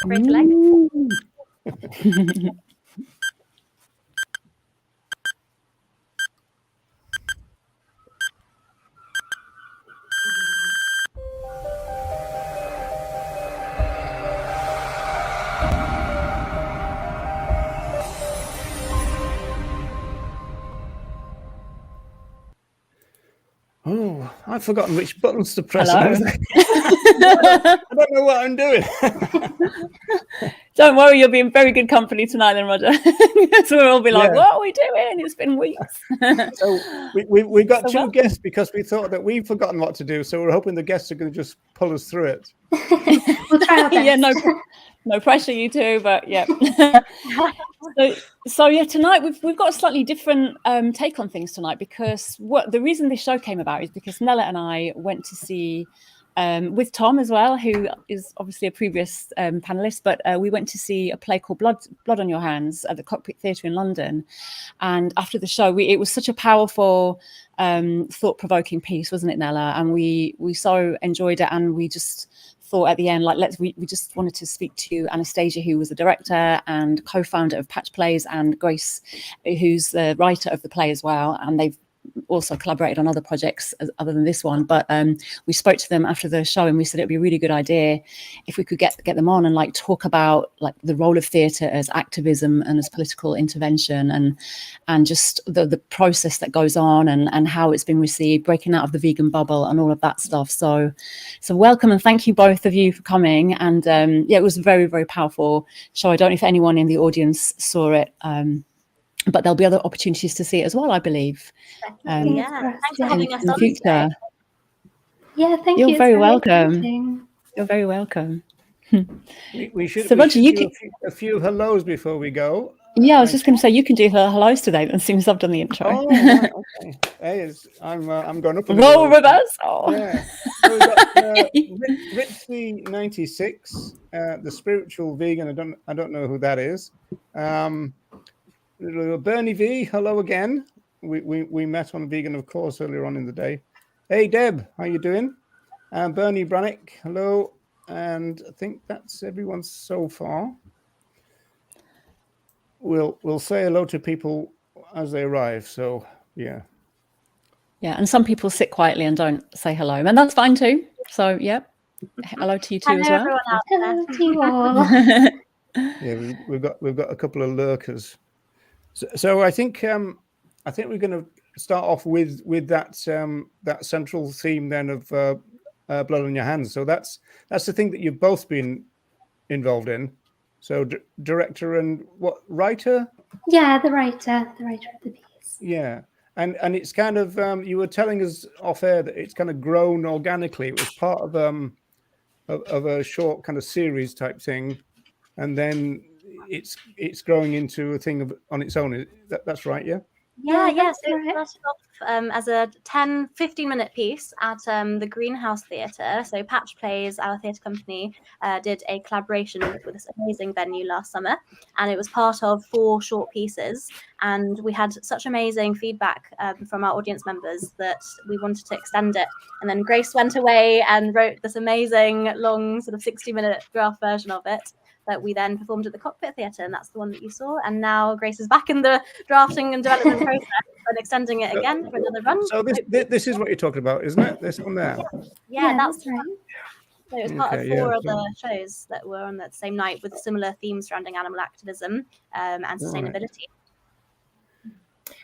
Great leg. Oh, I've forgotten which buttons to press. Hello. I don't know what I'm doing. Don't worry, you'll be in very good company tonight then, Roger. So we'll all be like, what are we doing? It's been weeks. So we got two guests because we thought that we've forgotten what to do. So we're hoping the guests are going to just pull us through it. We'll try our best. Yeah, no pressure, you two, but yeah. So yeah, tonight we've got a slightly different take on things tonight, because the reason this show came about is because Nella and I went to see, with Tom as well, who is obviously a previous panelist, but we went to see a play called Blood on Your Hands at the Cockpit Theatre in London. And after the show, it was such a powerful, thought-provoking piece, wasn't it, Nella? And we so enjoyed it, and we just thought at the end, like, we just wanted to speak to Anastasia, who was the director and co-founder of Patch Plays, and Grace, who's the writer of the play as well, and they've also collaborated on other projects other than this one. But we spoke to them after the show, and we said it'd be a really good idea if we could get them on and like talk about like the role of theatre as activism and as political intervention, and just the process that goes on, and how it's been received, breaking out of the vegan bubble and all of that stuff. So welcome, and thank you both of you for coming. And yeah, it was a very, very powerful show. I don't know if anyone in the audience saw it, but there'll be other opportunities to see it as well, I believe. Thanks for having us on future. Yeah, thank you. You're very welcome. You're very welcome. We should, so Roger, you do a few hellos before we go. Yeah, I was just going to say, you can do hellos today, as soon as I've done the intro. Oh, right, okay. Hey, I'm going up. Roll reverse. Oh. Yeah. So we've got Ritzy 96, the spiritual vegan. I don't know who that is. Bernie V, hello again. We met on Vegan, of course, earlier on in the day. Hey, Deb, how you doing? Bernie Brannick, hello. And I think that's everyone so far. We'll say hello to people as they arrive. So yeah. Yeah, and some people sit quietly and don't say hello, and that's fine too. So yeah, hello to you too as well. Hello to you all. Yeah, we've got a couple of lurkers. So I think we're going to start off with that central theme then of blood on your hands. So that's the thing that you've both been involved in. So director and what, writer? Yeah, the writer of the piece. Yeah, and it's kind of you were telling us off air that it's kind of grown organically. It was part of a short kind of series type thing, and then it's growing into a thing on its own. That's right, yeah? Yeah. So it started off as a 10-15 minute piece at the Greenhouse Theatre. So Patch Plays, our theatre company, did a collaboration with this amazing venue last summer, and it was part of 4 short pieces. And we had such amazing feedback from our audience members that we wanted to extend it. And then Grace went away and wrote this amazing long sort of 60-minute draft version of it that we then performed at the Cockpit Theatre, and that's the one that you saw. And now Grace is back in the drafting and development process and extending it again for another run. So this is what you're talking about, isn't it? This one there. Yeah, that's right. So it was part of 4 other so shows that were on that same night with similar themes surrounding animal activism and sustainability.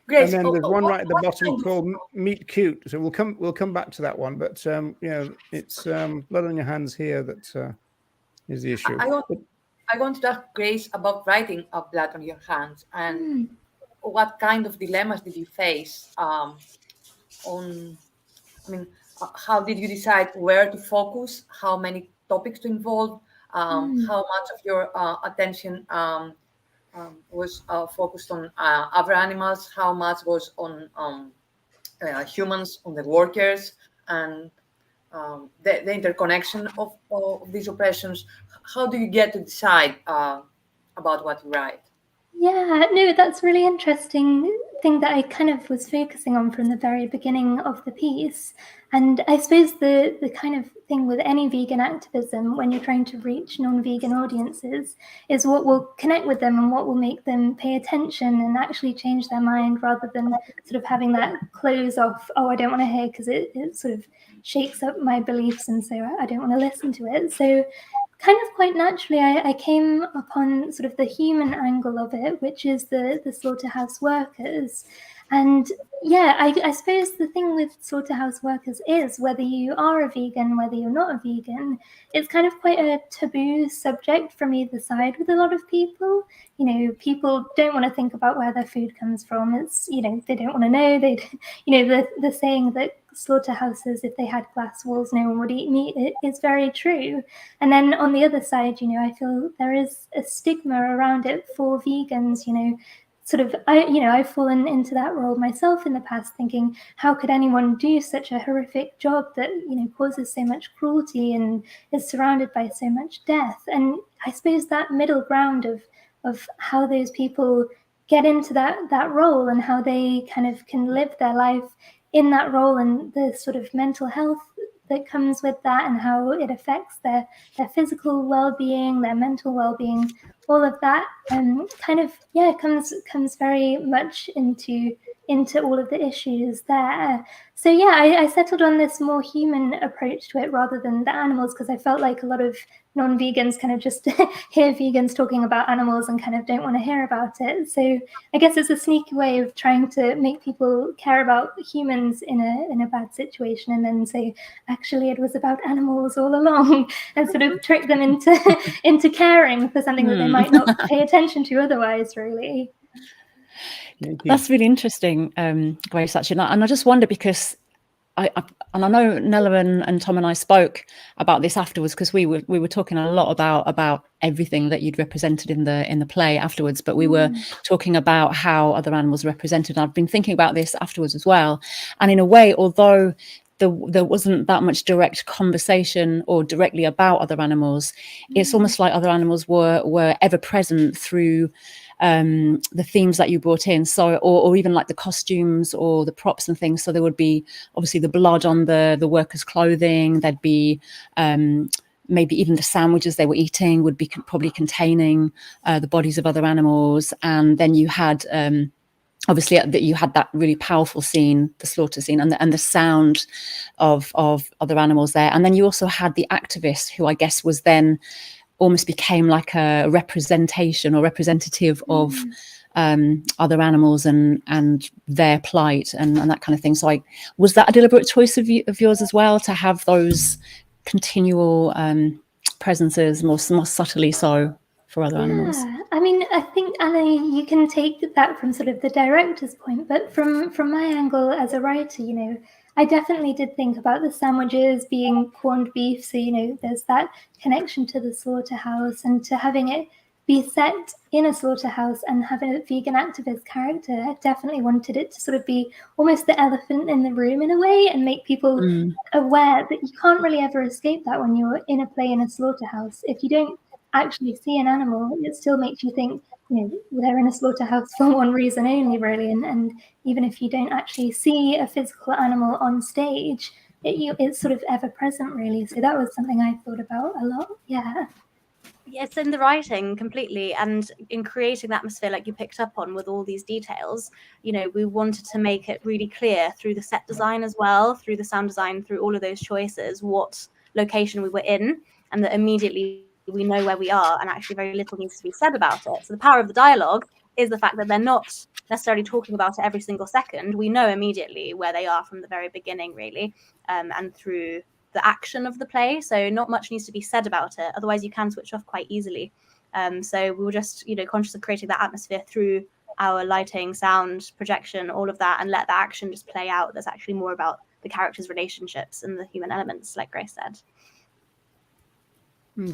Grace, and then there's one right at the bottom called Meet Cute. So we'll come back to that one. But yeah, it's blood on your hands here that is the issue. I want to ask Grace about writing of Blood on Your Hands, and what kind of dilemmas did you face how did you decide where to focus, how many topics to involve, how much of your attention was focused on other animals, how much was on humans, on the workers, and the interconnection of these oppressions. How do you get to decide about what you write? Yeah, no, that's really interesting thing that I kind of was focusing on from the very beginning of the piece. And I suppose the kind of thing with any vegan activism when you're trying to reach non-vegan audiences is what will connect with them and what will make them pay attention and actually change their mind, rather than sort of having that close off, oh, I don't want to hear because it sort of shakes up my beliefs and so I don't want to listen to it. So kind of quite naturally, I came upon sort of the human angle of it, which is the slaughterhouse workers. And yeah, I suppose the thing with slaughterhouse workers is, whether you are a vegan, whether you're not a vegan, it's kind of quite a taboo subject from either side with a lot of people. You know, people don't want to think about where their food comes from. It's, you know, they don't want to know. You know, the saying that slaughterhouses, if they had glass walls, no one would eat meat, it is very true. And then on the other side, you know, I feel there is a stigma around it for vegans, you know, sort of, I've fallen into that role myself in the past, thinking, how could anyone do such a horrific job that, you know, causes so much cruelty and is surrounded by so much death? And I suppose that middle ground of how those people get into that role and how they kind of can live their life in that role, and the sort of mental health that comes with that, and how it affects their physical well-being, their mental well-being, all of that kind of comes very much into all of the issues there. So yeah, I settled on this more human approach to it rather than the animals, because I felt like a lot of non-vegans kind of just hear vegans talking about animals and kind of don't want to hear about it. So I guess it's a sneaky way of trying to make people care about humans in a bad situation, and then say, actually, it was about animals all along, and sort of trick them into caring for something that they might not pay attention to otherwise, really. That's really interesting, Grace, actually. And I just wonder, because I know Nella and Tom and I spoke about this afterwards, because we were talking a lot about everything that you'd represented in the play afterwards, but we were talking about how other animals are represented. And I've been thinking about this afterwards as well. And in a way, although there wasn't that much direct conversation or directly about other animals, it's almost like other animals were ever present through the themes that you brought in, so or even like the costumes or the props and things. So there would be obviously the blood on the workers' clothing. There'd be maybe even the sandwiches they were eating would be probably containing the bodies of other animals. And then you had obviously that you had that really powerful scene, the slaughter scene, and the sound of other animals there. And then you also had the activist, who I guess was then almost became like a representation or representative of other animals and their plight and that kind of thing. So was that a deliberate choice of yours as well, to have those continual presences more subtly so for other animals? I mean, I think, Anna, you can take that from sort of the director's point, but from my angle as a writer, you know, I definitely did think about the sandwiches being corned beef. So, you know, there's that connection to the slaughterhouse, and to having it be set in a slaughterhouse and have a vegan activist character. I definitely wanted it to sort of be almost the elephant in the room in a way, and make people aware that you can't really ever escape that when you're in a play in a slaughterhouse. If you don't actually see an animal, it still makes you think, you know, they're in a slaughterhouse for one reason only, really. And even if you don't actually see a physical animal on stage, it's sort of ever present, really. So that was something I thought about a lot. Yeah. It's in the writing completely, and in creating the atmosphere, like you picked up on with all these details, you know, we wanted to make it really clear through the set design as well, through the sound design, through all of those choices, what location we were in, and that immediately we know where we are, and actually very little needs to be said about it. So the power of the dialogue is the fact that they're not necessarily talking about it every single second. We know immediately where they are from the very beginning, really, and through the action of the play. So not much needs to be said about it. Otherwise, you can switch off quite easily. So we were just, you know, conscious of creating that atmosphere through our lighting, sound, projection, all of that, and let the action just play out. There's actually more about the characters' relationships and the human elements, like Grace said.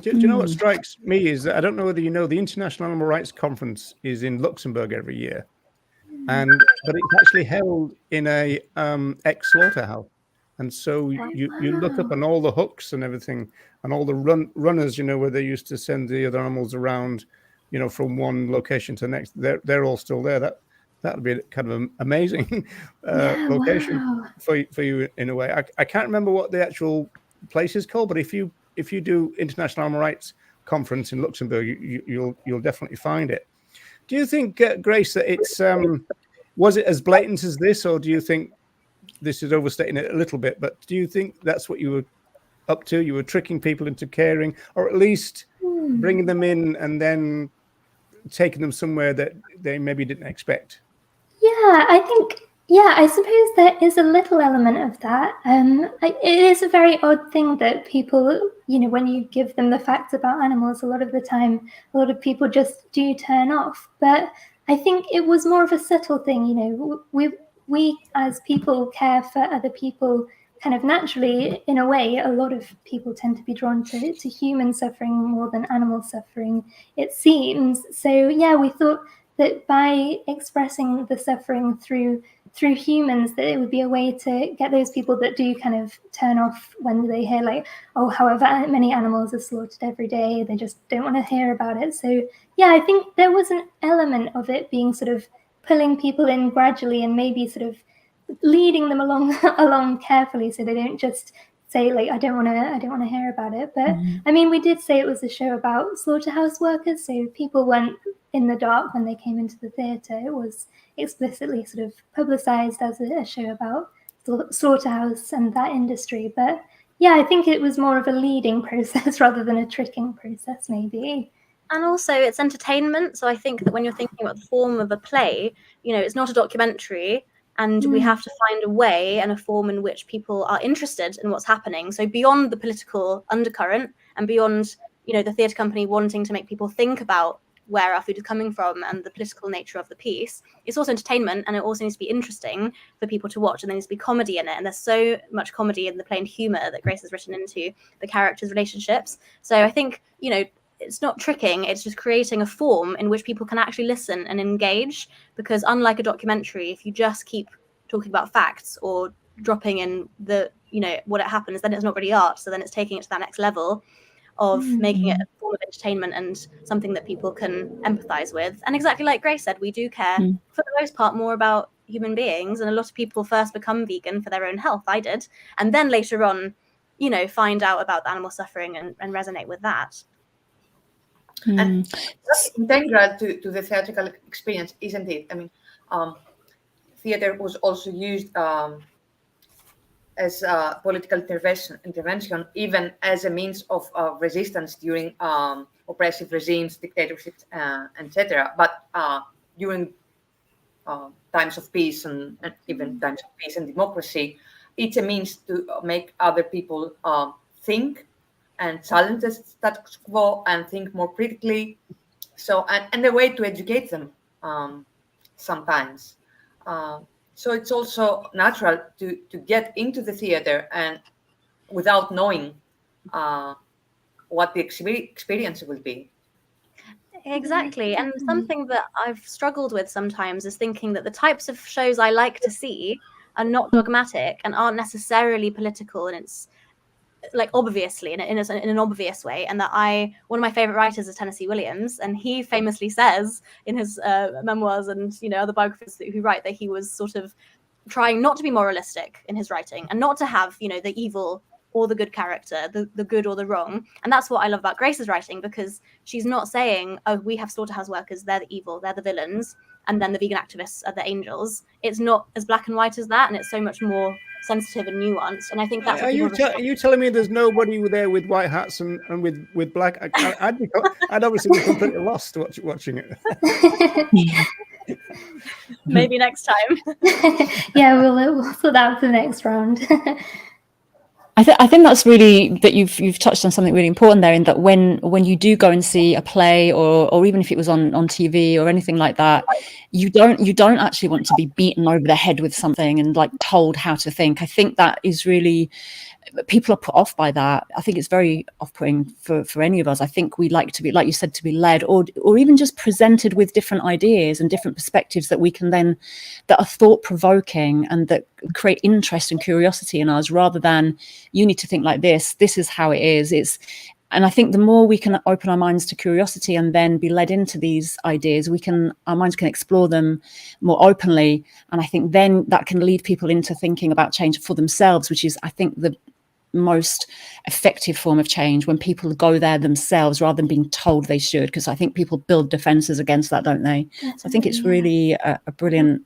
Do you know what strikes me is that, I don't know whether you know, the International Animal Rights Conference is in Luxembourg every year, but it's actually held in a ex-slaughterhouse. And so you look up on all the hooks and everything, and all the runners, you know, where they used to send the other animals around, you know, from one location to the next, they're all still there. that'd be kind of an amazing location for you in a way. I can't remember what the actual place is called, but if you do International Animal Rights Conference in Luxembourg, you'll definitely find it. Do you think, Grace, that it's was it as blatant as this, or do you think this is overstating it a little bit? But do you think that's what you were up to? You were tricking people into caring, or at least bringing them in and then taking them somewhere that they maybe didn't expect? Yeah, I suppose there is a little element of that. It is a very odd thing that people, when you give them the facts about animals, a lot of the time, a lot of people just do turn off. But I think it was more of a subtle thing. We as people care for other people kind of naturally. In a way, a lot of people tend to be drawn to human suffering more than animal suffering, it seems. So yeah, we thought that by expressing the suffering through humans, that it would be a way to get those people that do kind of turn off when they hear like, oh, however many animals are slaughtered every day, they just don't want to hear about it. So yeah, I think there was an element of it being sort of pulling people in gradually and maybe sort of leading them along carefully, so they don't just say like, I don't want to hear about it. But I mean, we did say it was a show about slaughterhouse workers, so people weren't in the dark when they came into the theatre. It was explicitly sort of publicized as a show about slaughterhouse and that industry. But yeah, I think it was more of a leading process rather than a tricking process, maybe. And also it's entertainment. So I think that when you're thinking about the form of a play, it's not a documentary, and we have to find a way and a form in which people are interested in what's happening. So beyond the political undercurrent and beyond, the theatre company wanting to make people think about where our food is coming from and the political nature of the piece, it's also entertainment, and it also needs to be interesting for people to watch, and there needs to be comedy in it. And there's so much comedy in the play and humour that Grace has written into the characters' relationships. So I think, it's not tricking, it's just creating a form in which people can actually listen and engage, because unlike a documentary, if you just keep talking about facts or dropping in the, what it happens, then it's not really art. So then it's taking it to that next level of making it a form of entertainment and something that people can empathize with. And exactly like Grace said, we do care for the most part more about human beings, and a lot of people first become vegan for their own health. I did, and then later on, find out about the animal suffering and resonate with that. And that's integral to the theatrical experience, isn't it? I mean, theater was also used as a political intervention, even as a means of resistance during oppressive regimes, dictatorships, etc. But during times of peace and even times of peace and democracy, it's a means to make other people think and challenge the status quo and think more critically. So, and a way to educate them sometimes. So it's also natural to get into the theater and without knowing what the experience will be. Exactly. And something that I've struggled with sometimes is thinking that the types of shows I like to see are not dogmatic and aren't necessarily political, and it's like obviously in an obvious way, and that one of my favorite writers is Tennessee Williams, and he famously says in his memoirs and other biographies who write that he was sort of trying not to be moralistic in his writing and not to have the evil or the good character, the good or the wrong. And that's what I love about Grace's writing, because she's not saying, oh, we have slaughterhouse workers, they're the evil, they're the villains, and then the vegan activists are the angels. It's not as black and white as that, and it's so much more sensitive and nuanced. And I think that's what are you telling me there's nobody there with white hats and with black? I'd obviously be completely lost watching it. Maybe next time. Yeah, we'll sort that out for the next round. I think that's really, that you've touched on something really important there, in that when you do go and see a play or even if it was on TV or anything like that, you don't actually want to be beaten over the head with something and like told how to think. I think that is really, people are put off by that. I think it's very off-putting for any of us. I think we like to be, like you said, to be led or even just presented with different ideas and different perspectives that we can then, that are thought-provoking and that create interest and curiosity in us, rather than you need to think like this is how it is. And I think the more we can open our minds to curiosity and then be led into these ideas, our minds can explore them more openly. And I think then that can lead people into thinking about change for themselves, which is, I think, the most effective form of change, when people go there themselves rather than being told they should, because I think people build defenses against that, don't they? Definitely, so I think it's really a brilliant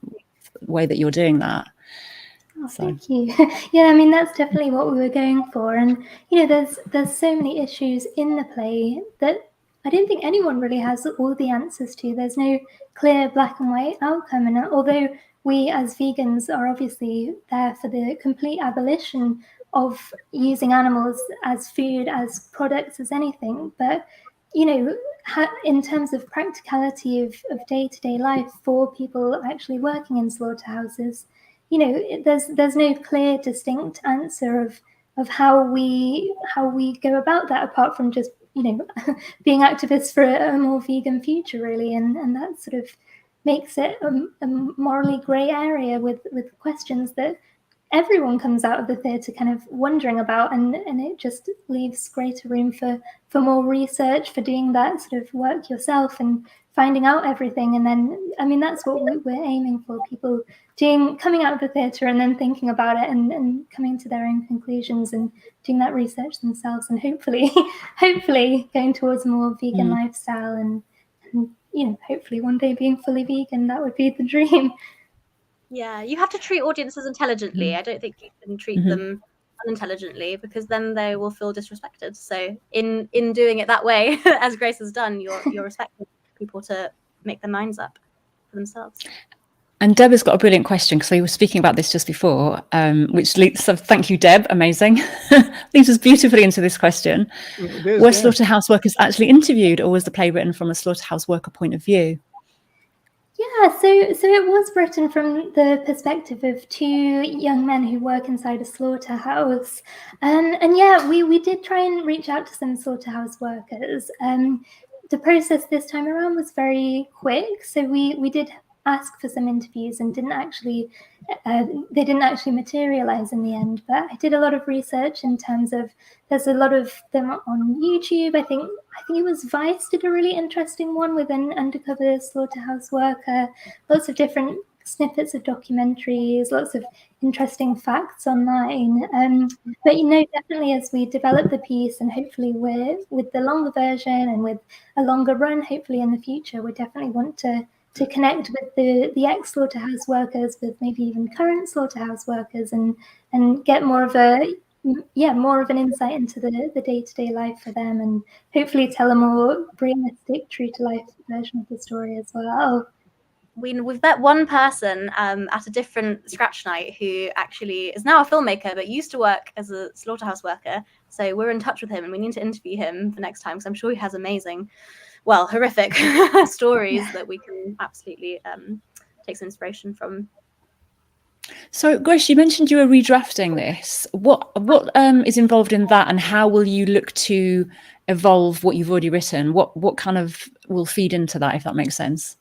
way that you're doing that. Oh, thank you. Yeah, I mean, that's definitely what we were going for. And, you know, there's so many issues in the play that I don't think anyone really has all the answers to. There's no clear black and white outcome. And although we as vegans are obviously there for the complete abolition of using animals as food, as products, as anything, but, you know, in terms of practicality of day-to-day life for people actually working in slaughterhouses, you know, there's no clear, distinct answer of how we go about that, apart from just, you know, being activists for a more vegan future, really, and that sort of makes it a morally grey area with questions that everyone comes out of the theatre kind of wondering about, and it just leaves greater room for more research, for doing that sort of work yourself and finding out everything. And then, I mean, that's what we're aiming for, people coming out of the theatre and then thinking about it and coming to their own conclusions and doing that research themselves, and hopefully going towards a more vegan lifestyle and, you know, hopefully one day being fully vegan. That would be the dream. Yeah, you have to treat audiences intelligently. I don't think you can treat them unintelligently, because then they will feel disrespected. So in doing it that way, as Grace has done, you're respecting people to make their minds up for themselves. And Deb has got a brilliant question, because we were speaking about this just before, which leads, so thank you, Deb, amazing. Leads us beautifully into this question. Were slaughterhouse workers actually interviewed, or was the play written from a slaughterhouse worker point of view? Yeah, so it was written from the perspective of two young men who work inside a slaughterhouse. And yeah, we did try and reach out to some slaughterhouse workers. The process this time around was very quick, so we did ask for some interviews and they didn't actually materialize in the end. But I did a lot of research in terms of, there's a lot of them on YouTube. I think it was Vice did a really interesting one with an undercover slaughterhouse worker, lots of different snippets of documentaries, lots of interesting facts online. But, you know, definitely as we develop the piece, and hopefully with the longer version and with a longer run, hopefully in the future, we definitely want to connect with the ex-slaughterhouse workers, with maybe even current slaughterhouse workers, and get more of an insight into the day-to-day life for them, and hopefully tell a more realistic, true-to-life version of the story as well. We've met one person at a different scratch night who actually is now a filmmaker, but used to work as a slaughterhouse worker. So we're in touch with him, and we need to interview him for next time, because I'm sure he has amazing, well, horrific stories that we can absolutely take some inspiration from. So, Grace, you mentioned you were redrafting this. What is involved in that, and how will you look to evolve what you've already written? What kind of will feed into that, if that makes sense?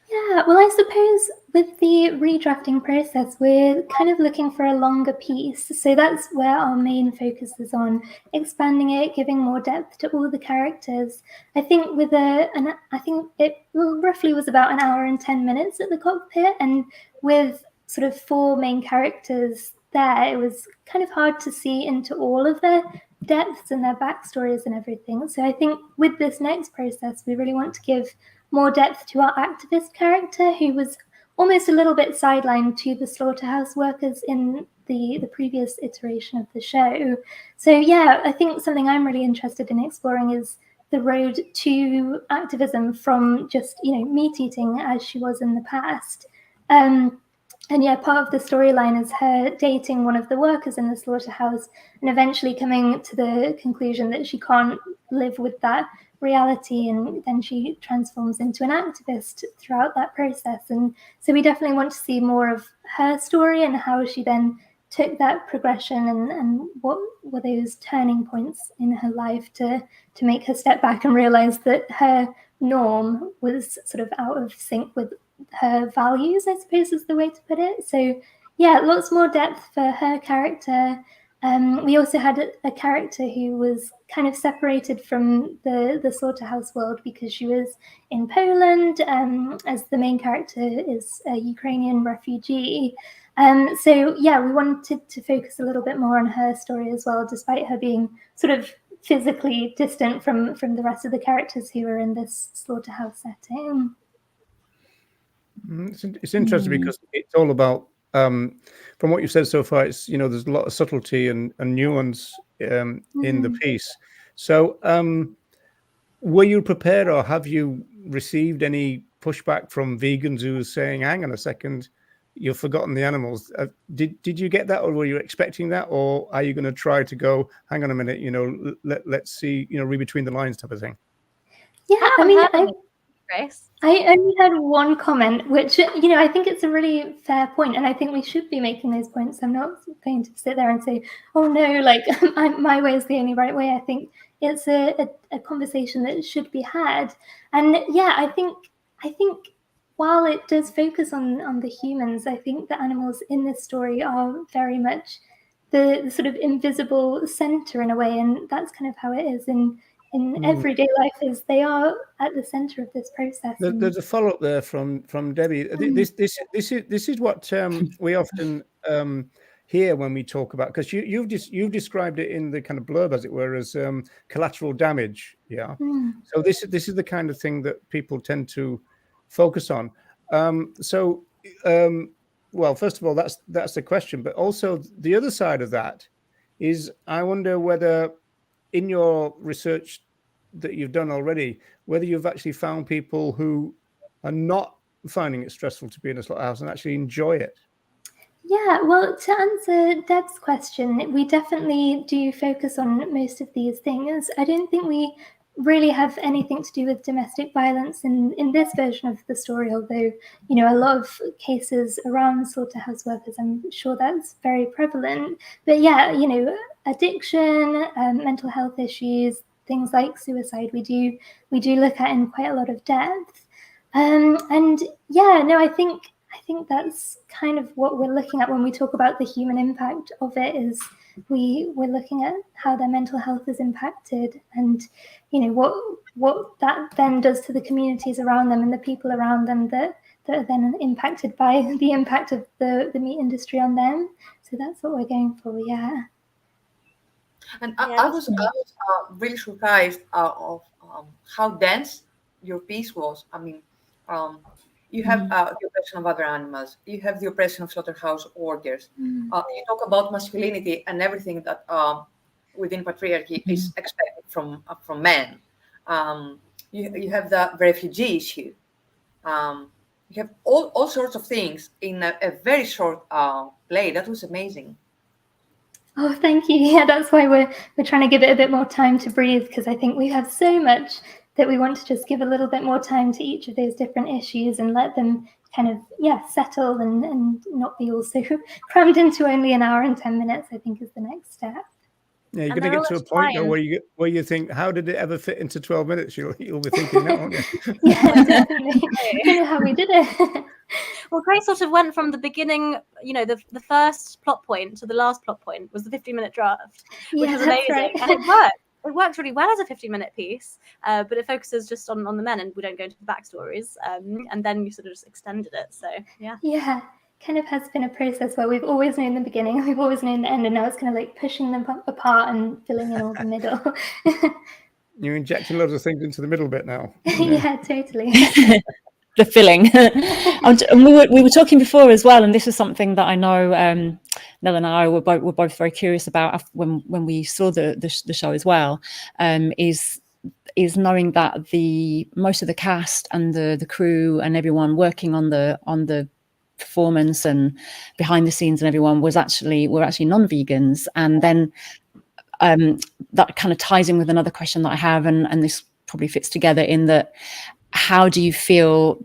Yeah, well, I suppose with the redrafting process, we're kind of looking for a longer piece. So that's where our main focus is on, expanding it, giving more depth to all the characters. I think I think it roughly was about an hour and 10 minutes at the Cockpit, and with sort of 4 main characters there, it was kind of hard to see into all of their depths and their backstories and everything. So I think with this next process, we really want to give more depth to our activist character, who was almost a little bit sidelined to the slaughterhouse workers in the previous iteration of the show. So yeah, I think something I'm really interested in exploring is the road to activism from just, you know, meat eating as she was in the past. And yeah, part of the storyline is her dating one of the workers in the slaughterhouse and eventually coming to the conclusion that she can't live with that reality, and then she transforms into an activist throughout that process. And so we definitely want to see more of her story and how she then took that progression, and what were those turning points in her life to make her step back and realize that her norm was sort of out of sync with her values, I suppose is the way to put it. So yeah, lots more depth for her character. We also had a character who was kind of separated from the slaughterhouse world because she was in Poland, as the main character is a Ukrainian refugee. So yeah, we wanted to focus a little bit more on her story as well, despite her being sort of physically distant from the rest of the characters who are in this slaughterhouse setting. It's interesting because it's all about, from what you've said so far, it's, you know, there's a lot of subtlety and nuance in the piece. So were you prepared, or have you received any pushback from vegans who are saying, hang on a second, you've forgotten the animals? Did you get that, or were you expecting that, or are you going to try to go, hang on a minute, you know, let's see, you know, read between the lines type of thing? Yeah, I mean, Grace? I only had one comment, which, you know, I think it's a really fair point, and I think we should be making those points. I'm not going to sit there and say, oh no, like my way is the only right way. I think it's a conversation that should be had. And yeah, I think while it does focus on the humans, I think the animals in this story are very much the sort of invisible center in a way, and that's kind of how it is in everyday life, is they are at the center of this process. There's a follow-up there from Debbie. This is what we often hear when we talk about, because you've described it in the kind of blurb, as it were, as collateral damage. Yeah. So this is the kind of thing that people tend to focus on. Well, first of all, that's the question, but also the other side of that is, I wonder whether in your research that you've done already, whether you've actually found people who are not finding it stressful to be in a slaughterhouse and actually enjoy it. Yeah, well, to answer Deb's question, we definitely do focus on most of these things. I don't think we really have anything to do with domestic violence in this version of the story, although, you know, a lot of cases around slaughterhouse workers, I'm sure that's very prevalent. But yeah, you know, addiction, mental health issues, things like suicide, we do look at in quite a lot of depth. And yeah, no, I think that's kind of what we're looking at when we talk about the human impact of it, is we're looking at how their mental health is impacted, and, you know, what that then does to the communities around them and the people around them that are then impacted by the impact of the meat industry on them. So that's what we're going for, yeah. And I was really surprised of how dense your piece was. I mean, you have the oppression of other animals. You have the oppression of slaughterhouse workers. You talk about masculinity and everything that within patriarchy is expected from men. You have the refugee issue. You have all sorts of things in a very short play. That was amazing. Oh, thank you. Yeah, that's why we're trying to give it a bit more time to breathe, because I think we have so much that we want to just give a little bit more time to each of those different issues and let them kind of, yeah, settle and not be also crammed into only an hour and 10 minutes, I think, is the next step. Yeah, you're going to get to a point though where you think, how did it ever fit into 12 minutes? You'll be thinking that, won't you? Yeah, definitely. I don't know how we did it. Well, Grace sort of went from the beginning, you know, the first plot point to the last plot point was the 50-minute draft, which was amazing. Right. And it worked. It works really well as a 50-minute piece, but it focuses just on the men, and we don't go into the backstories. And then you sort of just extended it. So, yeah. Yeah, kind of has been a process where we've always known the beginning, we've always known the end, and now it's kind of like pushing them apart and filling in all the middle. You're injecting loads of things into the middle bit now. Yeah, totally. The filling. And we were talking before as well, and this is something that I know Nell and I were both very curious about when we saw the show as well, is knowing that most of the cast and the crew and everyone working on the performance and behind the scenes and everyone were actually non-vegans. And then that kind of ties in with another question that I have, and this probably fits together in that, how do you feel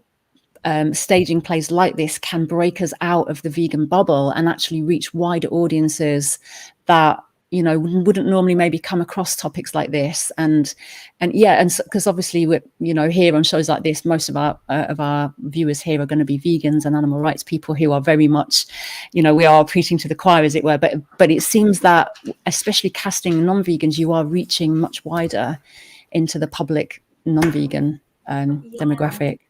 staging plays like this can break us out of the vegan bubble and actually reach wider audiences that you know, wouldn't normally maybe come across topics like this. And because obviously we're, you know, here on shows like this, most of our viewers here are going to be vegans and animal rights people who are very much, you know, we are preaching to the choir, as it were. But it seems that especially casting non-vegans, you are reaching much wider into the public non-vegan demographic.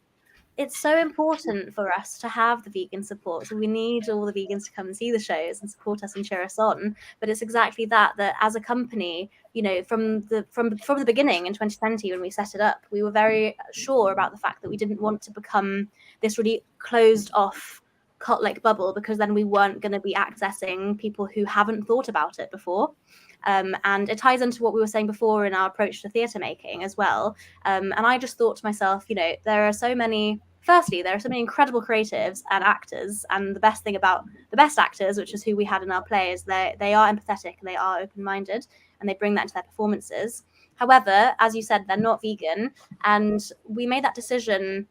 It's so important for us to have the vegan support. So we need all the vegans to come and see the shows and support us and cheer us on. But it's exactly that as a company, you know, from the beginning in 2020 when we set it up, we were very sure about the fact that we didn't want to become this really closed off cult-like bubble, because then we weren't going to be accessing people who haven't thought about it before. And it ties into what we were saying before in our approach to theatre making as well. And I just thought to myself, you know, there are so many incredible creatives and actors. And the best thing about the best actors, which is who we had in our play, is they are empathetic and they are open-minded and they bring that into their performances. However, as you said, they're not vegan. And we made that decision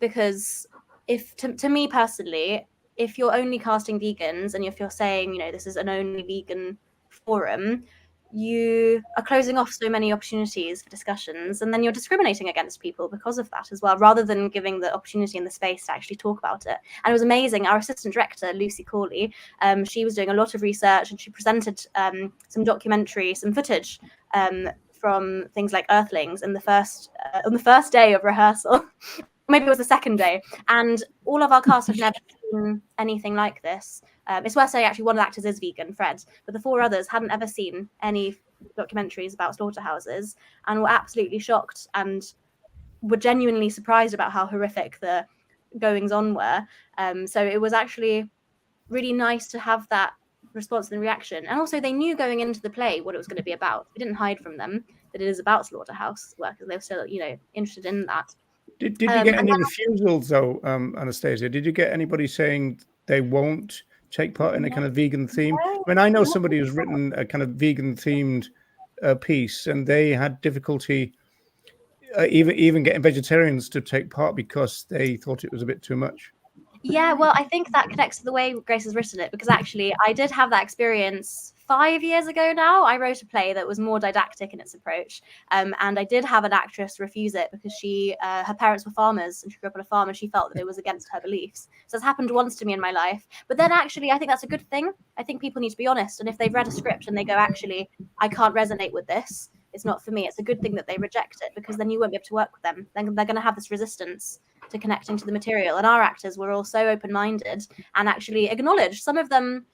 because to me personally, if you're only casting vegans and if you're saying, you know, this is an only vegan forum, you are closing off so many opportunities for discussions, and then you're discriminating against people because of that as well, rather than giving the opportunity and the space to actually talk about it. And it was amazing. Our assistant director, Lucy Corley, she was doing a lot of research, and she presented some footage from things like Earthlings on the first day of rehearsal. Maybe it was the second day, and all of our cast have never seen anything like this. It's worth saying, actually, one of the actors is vegan, Fred, but the 4 others hadn't ever seen any documentaries about slaughterhouses and were absolutely shocked and were genuinely surprised about how horrific the goings-on were. So it was actually really nice to have that response and reaction. And also, they knew going into the play what it was going to be about. We didn't hide from them that it is about slaughterhouse workers. They were still, you know, interested in that. Did you get any refusals, though, Anastasia? Did you get anybody saying they won't take part in a kind of vegan theme? I mean, I know somebody who's written a kind of vegan-themed piece, and they had difficulty even getting vegetarians to take part because they thought it was a bit too much. Yeah, well, I think that connects to the way Grace has written it, because actually I did have that experience 5 years ago now. I wrote a play that was more didactic in its approach, and I did have an actress refuse it because her parents were farmers and she grew up on a farm, and she felt that it was against her beliefs. So it's happened once to me in my life. But then actually I think that's a good thing. I think people need to be honest, and if they've read a script and they go, actually, I can't resonate with this, it's not for me, it's a good thing that they reject it, because then you won't be able to work with them. Then they're going to have this resistance to connecting to the material. And our actors were all so open-minded and actually acknowledged. Some of them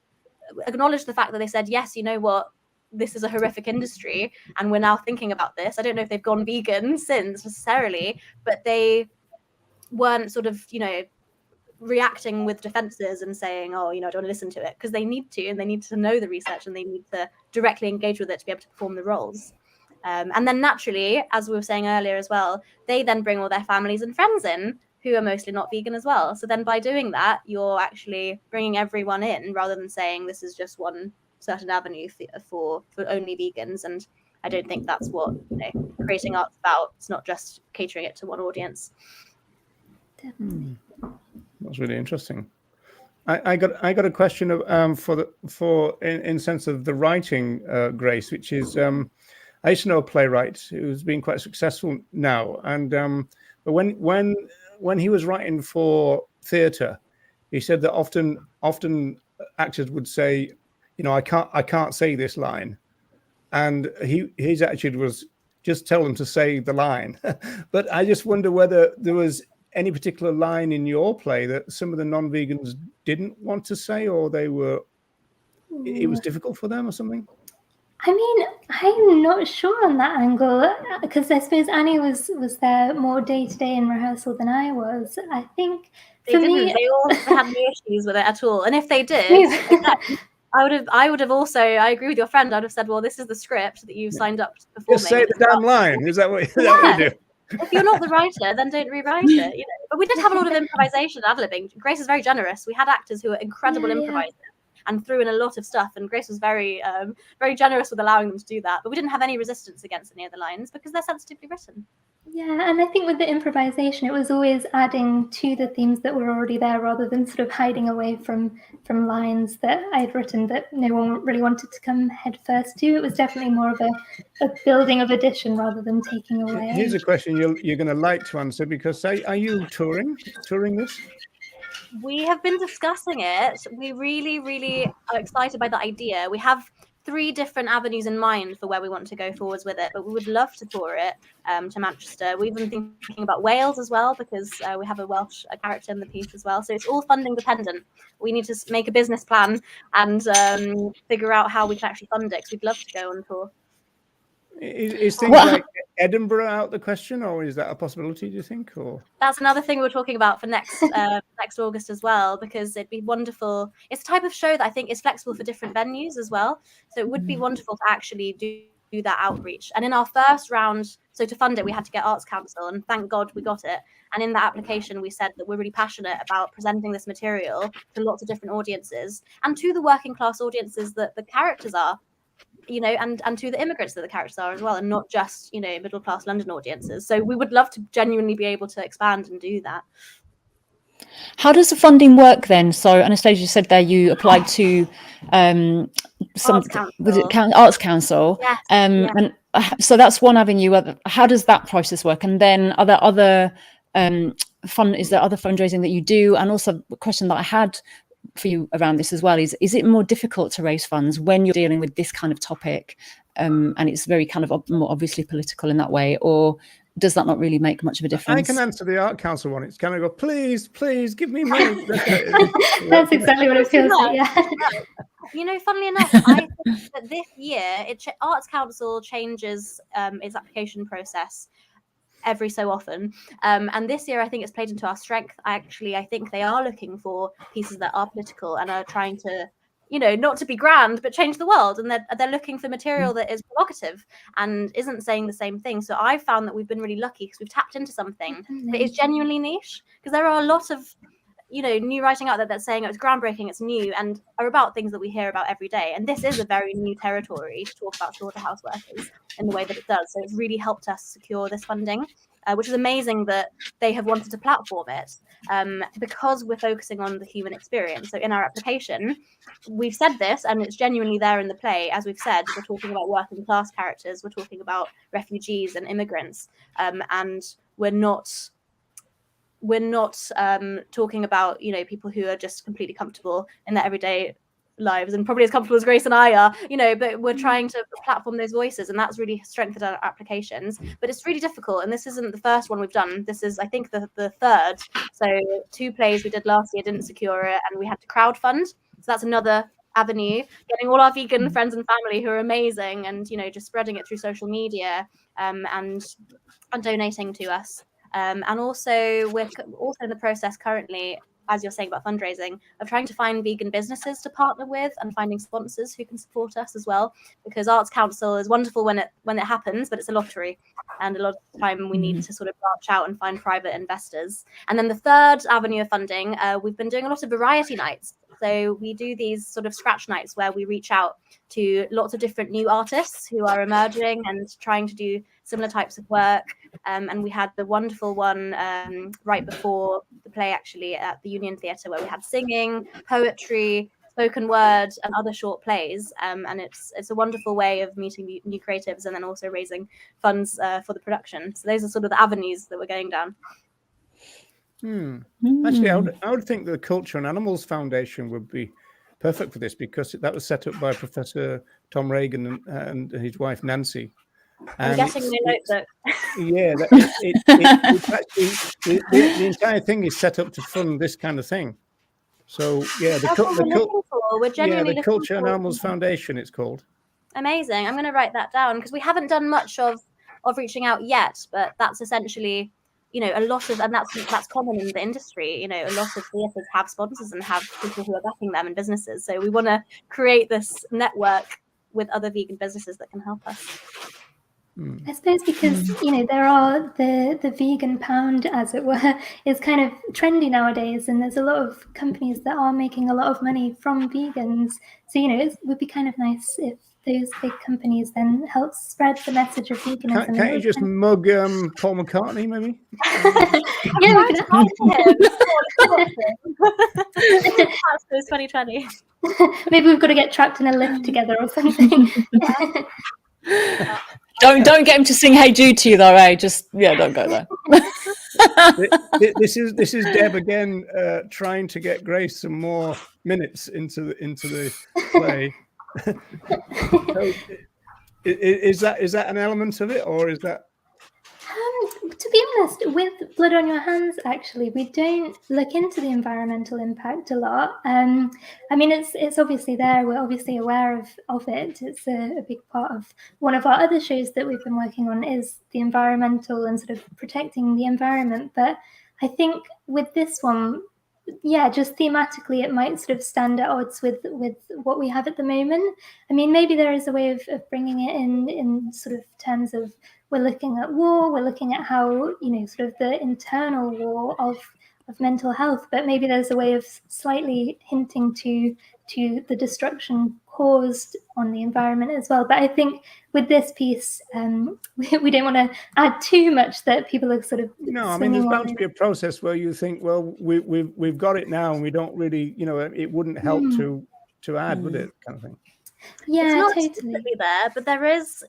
acknowledged the fact that they said, yes, you know what, this is a horrific industry and we're now thinking about this. I don't know if they've gone vegan since necessarily, but they weren't sort of, you know, reacting with defenses and saying, oh, you know, I don't want to listen to it, because they need to, and they need to know the research and they need to directly engage with it to be able to perform the roles. And then naturally, as we were saying earlier as well, they then bring all their families and friends in who are mostly not vegan as well. So then by doing that, you're actually bringing everyone in rather than saying this is just one certain avenue for only vegans. And I don't think that's what, you know, creating art's about. It's not just catering it to one audience. Definitely. That's really interesting. I got a question in sense of the writing, Grace, which is I used to know a playwright who's been quite successful now, and but when he was writing for theatre, he said that often actors would say, you know, I can't say this line, and his attitude was just tell them to say the line. But I just wonder whether there was any particular line in your play that some of the non-vegans didn't want to say, or it was difficult for them or something. I mean, I'm not sure on that angle, because I suppose Annie was there more day to day in rehearsal than I was. I think they all had no issues with it at all. And if they did, I would have also, I agree with your friend, I would have said, well, this is the script that you signed up to performing. Just say the damn line. Is that what you do? If you're not the writer, then don't rewrite it. You know? But we did have a lot of improvisation, ad-libbing. Grace is very generous. We had actors who were incredible improvisers. and threw in a lot of stuff. And Grace was very generous with allowing them to do that. But we didn't have any resistance against any of the lines because they're sensitively written. Yeah, and I think with the improvisation, it was always adding to the themes that were already there rather than sort of hiding away from lines that I'd written that no one really wanted to come head first to. It was definitely more of a building of addition rather than taking away. Here's a question you're going to like to answer, because are you touring this? We have been discussing it. We really, really are excited by the idea. We have 3 different avenues in mind for where we want to go forwards with it, but we would love to tour it to Manchester. We've been thinking about Wales as well, because we have a Welsh character in the piece as well. So it's all funding dependent. We need to make a business plan and figure out how we can actually fund it, because we'd love to go on tour. Is things like Edinburgh out the question, or is that a possibility, do you think? Or that's another thing we're talking about for next August as well, because it'd be wonderful. It's a type of show that I think is flexible for different venues as well, so it would be wonderful to actually do that outreach. And in our first round, so to fund it, we had to get Arts Council, and thank God we got it. And in that application, we said that we're really passionate about presenting this material to lots of different audiences, and to the working class audiences that the characters are, and to the immigrants that the characters are as well, and not just, middle class London audiences. So we would love to genuinely be able to expand and do that. How does the funding work then? So Anastasia said there you applied to Arts Council. Yes, and so that's one avenue. How does that process work? And then are there other is there other fundraising that you do? And also a question that I had for you around this as well is it more difficult to raise funds when you're dealing with this kind of topic, and it's very kind of more obviously political in that way, or does that not really make much of a difference? I can answer the Art Council one. It's kind of go, please give me money. That's exactly what it feels like. Yeah. Funnily enough, I think that this year Arts Council changes its application process every so often, and this year I think it's played into our strength. I think they are looking for pieces that are political and are trying to, not to be grand, but change the world, and they're looking for material that is provocative and isn't saying the same thing. So I've found that we've been really lucky because we've tapped into something that is genuinely niche, because there are a lot of new writing out there that's saying it's groundbreaking, it's new, and are about things that we hear about every day. And this is a very new territory to talk about slaughterhouse workers in the way that it does. So it's really helped us secure this funding, which is amazing that they have wanted to platform it, because we're focusing on the human experience. So in our application, we've said this, and it's genuinely there in the play. As we've said, we're talking about working class characters, we're talking about refugees and immigrants, and we're not talking about people who are just completely comfortable in their everyday lives, and probably as comfortable as Grace and I are, but we're trying to platform those voices, and that's really strengthened our applications. But it's really difficult, and this isn't the first one we've done. This is, I think, the third. So 2 plays we did last year didn't secure it, and we had to crowdfund. So that's another avenue, getting all our vegan friends and family who are amazing, and just spreading it through social media, and donating to us. And also we're also in the process currently, as you're saying about fundraising, of trying to find vegan businesses to partner with and finding sponsors who can support us as well, because Arts Council is wonderful when it happens, but it's a lottery, and a lot of the time we need to sort of branch out and find private investors. And then the third avenue of funding, we've been doing a lot of variety nights. So we do these sort of scratch nights where we reach out to lots of different new artists who are emerging and trying to do similar types of work. And we had the wonderful one right before the play, actually, at the Union Theatre, where we had singing, poetry, spoken word, and other short plays. And it's a wonderful way of meeting new creatives and then also raising funds for the production. So those are sort of the avenues that we're going down. Actually, I would think the Culture and Animals Foundation would be perfect for this, because that was set up by Professor Tom Reagan and his wife Nancy. I'm guessing my notebook. Yeah, it's actually the entire thing is set up to fund this kind of thing. So yeah, the Culture and Animals Foundation, it's called. Amazing. I'm going to write that down, because we haven't done much of reaching out yet, but that's essentially, a lot of, and that's common in the industry. A lot of theatres have sponsors and have people who are backing them and businesses. So we want to create this network with other vegan businesses that can help us. I suppose because, you know, there are the vegan pound, as it were, is kind of trendy nowadays, and there's a lot of companies that are making a lot of money from vegans. So, you know, it would be kind of nice if those big companies then help spread the message of veganism. Can't you just mug Paul McCartney, maybe? Yeah, we can. That's 2020. Maybe we've got to get trapped in a lift together or something. Don't get him to sing "Hey Jude" to you though, eh? Just don't go there. This is Deb again, trying to get Grace some more minutes into the play. So, is that an element of it, or is that? To be honest, with Blood on Your Hands, actually, we don't look into the environmental impact a lot. I mean, it's obviously there. We're obviously aware of it. It's a big part of one of our other shows that we've been working on is the environmental and sort of protecting the environment. But I think with this one, just thematically, it might sort of stand at odds with what we have at the moment. I mean, maybe there is a way of bringing it in sort of terms of we're looking at war, we're looking at how, you know, sort of the internal war of mental health, but maybe there's a way of slightly hinting to the destruction caused on the environment as well. But I think with this piece, we don't want to add too much that people are sort of. No, I mean, there's bound to be a process where you think, well, we've got it now, and we don't really, you know, it wouldn't help to add, would it, kind of thing. Yeah, it's not totally explicitly there, but there is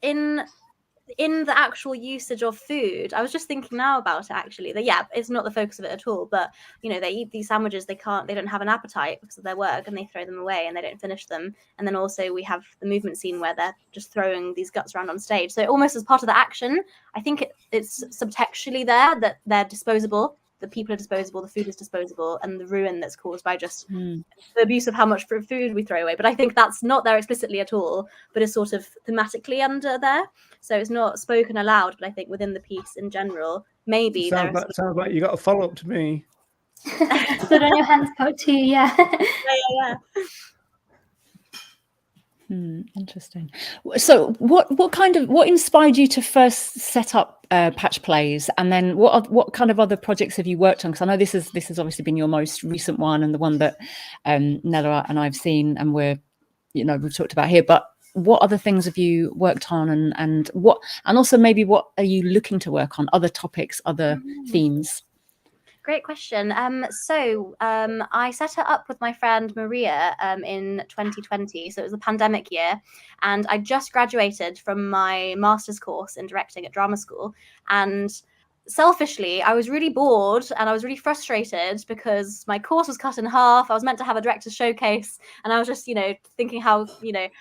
in the actual usage of food. I was just thinking now about it, actually, that it's not the focus of it at all, but you know, they eat these sandwiches, they don't have an appetite because of their work, and they throw them away and they don't finish them. And then also we have the movement scene where they're just throwing these guts around on stage, so almost as part of the action, I think it's subtextually there that they're disposable, the people are disposable, the food is disposable, and the ruin that's caused by just the abuse of how much food we throw away. But I think that's not there explicitly at all, but is sort of thematically under there. So it's not spoken aloud, but I think within the piece in general, maybe sounds like you got a follow up to me. Blood on Your Hands Part 2, yeah. Interesting. So what inspired you to first set up Patch Plays, and then what kind of other projects have you worked on? Because I know this has obviously been your most recent one, and the one that Nella and I've seen and we've talked about here, but what other things have you worked on, and also maybe what are you looking to work on, other topics, other themes? Great question. So I set it up with my friend Maria in 2020. So it was a pandemic year, and I just graduated from my master's course in directing at drama school. And selfishly, I was really bored and I was really frustrated because my course was cut in half. I was meant to have a director's showcase, and I was just, thinking how,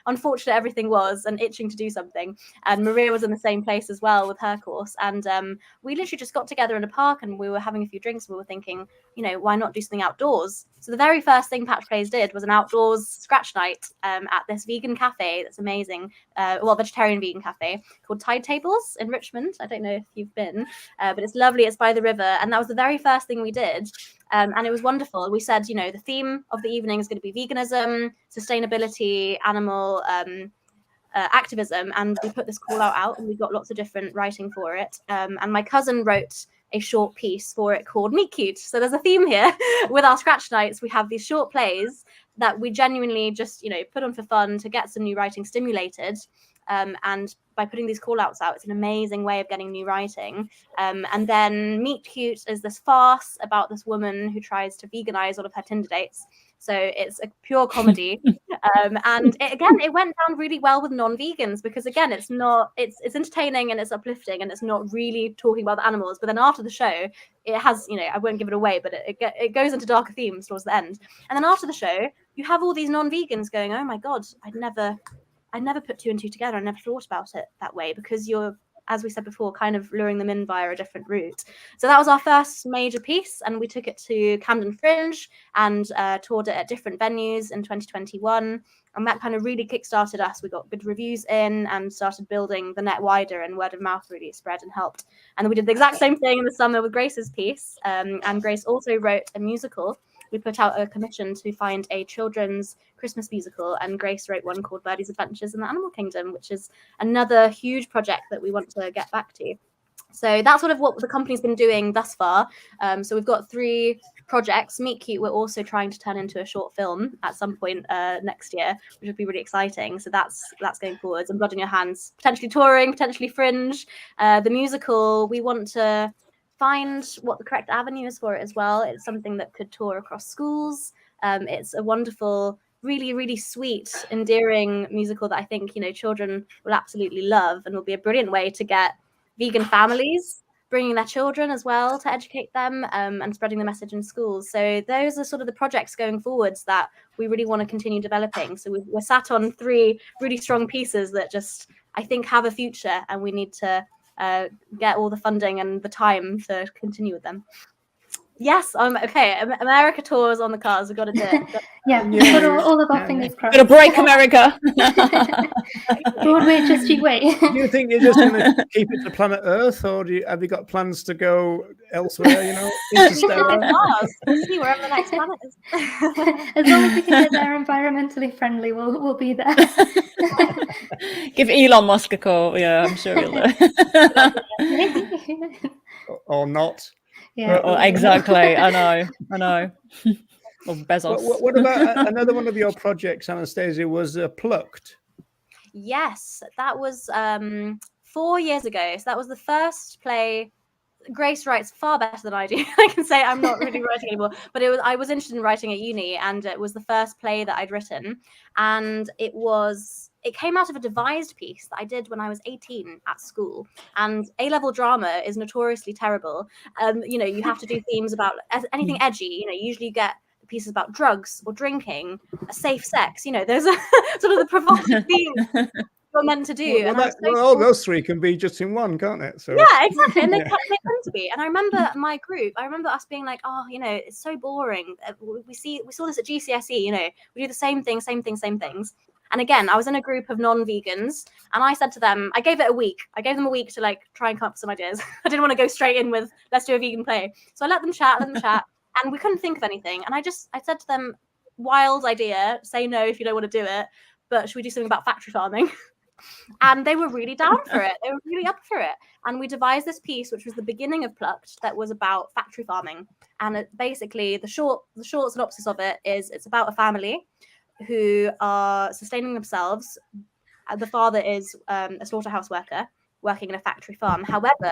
unfortunate everything was and itching to do something. And Maria was in the same place as well with her course. And we literally just got together in a park and we were having a few drinks. We were thinking, why not do something outdoors? So the very first thing Patch Plays did was an outdoors scratch night at this vegan cafe that's amazing. Vegetarian vegan cafe called Tide Tables in Richmond. I don't know if you've been, but it's lovely. It's by the river. And that was the very first thing we did. And it was wonderful. We said, the theme of the evening is going to be veganism, sustainability, animal activism. And we put this call out and we got lots of different writing for it. And my cousin wrote a short piece for it called Meet Cute. So there's a theme here. With our scratch nights, we have these short plays that we genuinely just, put on for fun to get some new writing stimulated. And by putting these call outs out, it's an amazing way of getting new writing. And then Meet Cute is this farce about this woman who tries to veganize all of her Tinder dates. So it's a pure comedy. And it went down really well with non-vegans because, again, it's entertaining and it's uplifting and it's not really talking about the animals. But then after the show, it has, I won't give it away, but it goes into darker themes towards the end. And then after the show, you have all these non-vegans going, oh my God, I'd never put two and two together. I never thought about it that way, because you're, as we said before, kind of luring them in via a different route. So that was our first major piece, and we took it to Camden Fringe and toured it at different venues in 2021. And that kind of really kickstarted us. We got good reviews in and started building the net wider, and word of mouth really spread and helped. And then we did the exact same thing in the summer with Grace's piece. And Grace also wrote a musical, we put out a commission to find a children's Christmas musical, and Grace wrote one called Birdie's Adventures in the Animal Kingdom, which is another huge project that we want to get back to. So that's sort of what the company's been doing thus far. So we've got 3 projects. Meet Cute, we're also trying to turn into a short film at some point next year, which would be really exciting. So that's going forwards. And Blood on Your Hands, potentially touring, potentially Fringe. The musical, we want to find what the correct avenue is for it as well. It's something that could tour across schools. It's a wonderful, really, really sweet, endearing musical that I think, children will absolutely love, and will be a brilliant way to get vegan families bringing their children as well to educate them, and spreading the message in schools. So those are sort of the projects going forwards that we really want to continue developing. So we're sat on 3 really strong pieces that just, I think, have a future, and we need to get all the funding and the time to continue with them. Yes, okay. America tours on the cards. We've got to do it. Yeah, we've got all of our fingers crossed. Got to break America. Broadway, just you wait. Do you think you're just going to keep it to planet Earth, or have you got plans to go elsewhere? Interstellar? See wherever the next planet is. As long as we can get there environmentally friendly, we'll be there. Give Elon Musk a call. Yeah, I'm sure he'll do. Or not. Yeah, exactly. I know. Or Bezos. What about another one of your projects, Anastasia, was Plucked? Yes, that was 4 years ago. So that was the first play. Grace writes far better than I do. I can say I'm not really writing anymore, but I was interested in writing at uni, and it was the first play that I'd written, and it came out of a devised piece that I did when I was 18 at school. And A-level drama is notoriously terrible. You have to do themes about anything edgy. Usually you get pieces about drugs or drinking, safe sex. Those are sort of the provocative themes you're meant to do. All those 3 can be just in one, can't it? So yeah, exactly. And they tend to be. And I remember my group. I remember us being like, "Oh, it's so boring. We saw this at GCSE. We do the same things. And again, I was in a group of non-vegans, and I said to them, I gave it a week. I gave them a week to try and come up with some ideas. I didn't want to go straight in with let's do a vegan play. So I let them chat, and we couldn't think of anything. And I said to them, wild idea. Say no if you don't want to do it. But should we do something about factory farming? And they were really down for it. They were really up for it. And we devised this piece, which was the beginning of Plucked, that was about factory farming. And basically, the short synopsis of it is it's about a family who are sustaining themselves. The father is a slaughterhouse worker working in a factory farm. However,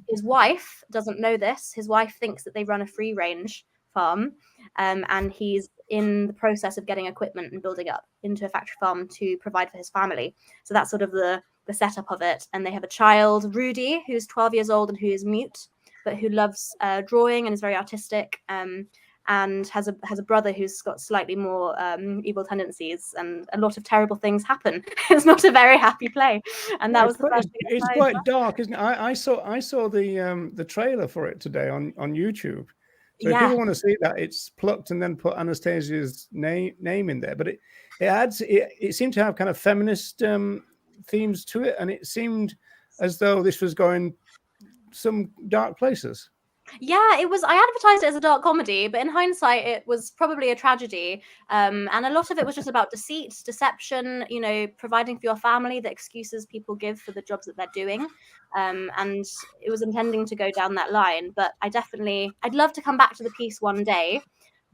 his wife doesn't know this. His wife thinks that they run a free-range farm, and he's in the process of getting equipment and building up into a factory farm to provide for his family. So that's sort of the setup of it. And they have a child, Rudy, who's 12 years old and who is mute, but who loves drawing and is very artistic, and has a brother who's got slightly more evil tendencies, and a lot of terrible things happen. It's not a very happy play, and that was the first thing. It's quite dark, isn't it? I saw the trailer for it today on YouTube. So if people want to see that, it's Plucked, and then put Anastasia's name in there. But it seemed to have kind of feminist themes to it, and it seemed as though this was going some dark places. Yeah, it was. I advertised it as a dark comedy, but in hindsight, it was probably a tragedy. And a lot of it was just about deceit, deception, providing for your family, the excuses people give for the jobs that they're doing. And it was intending to go down that line. But I'd love to come back to the piece one day.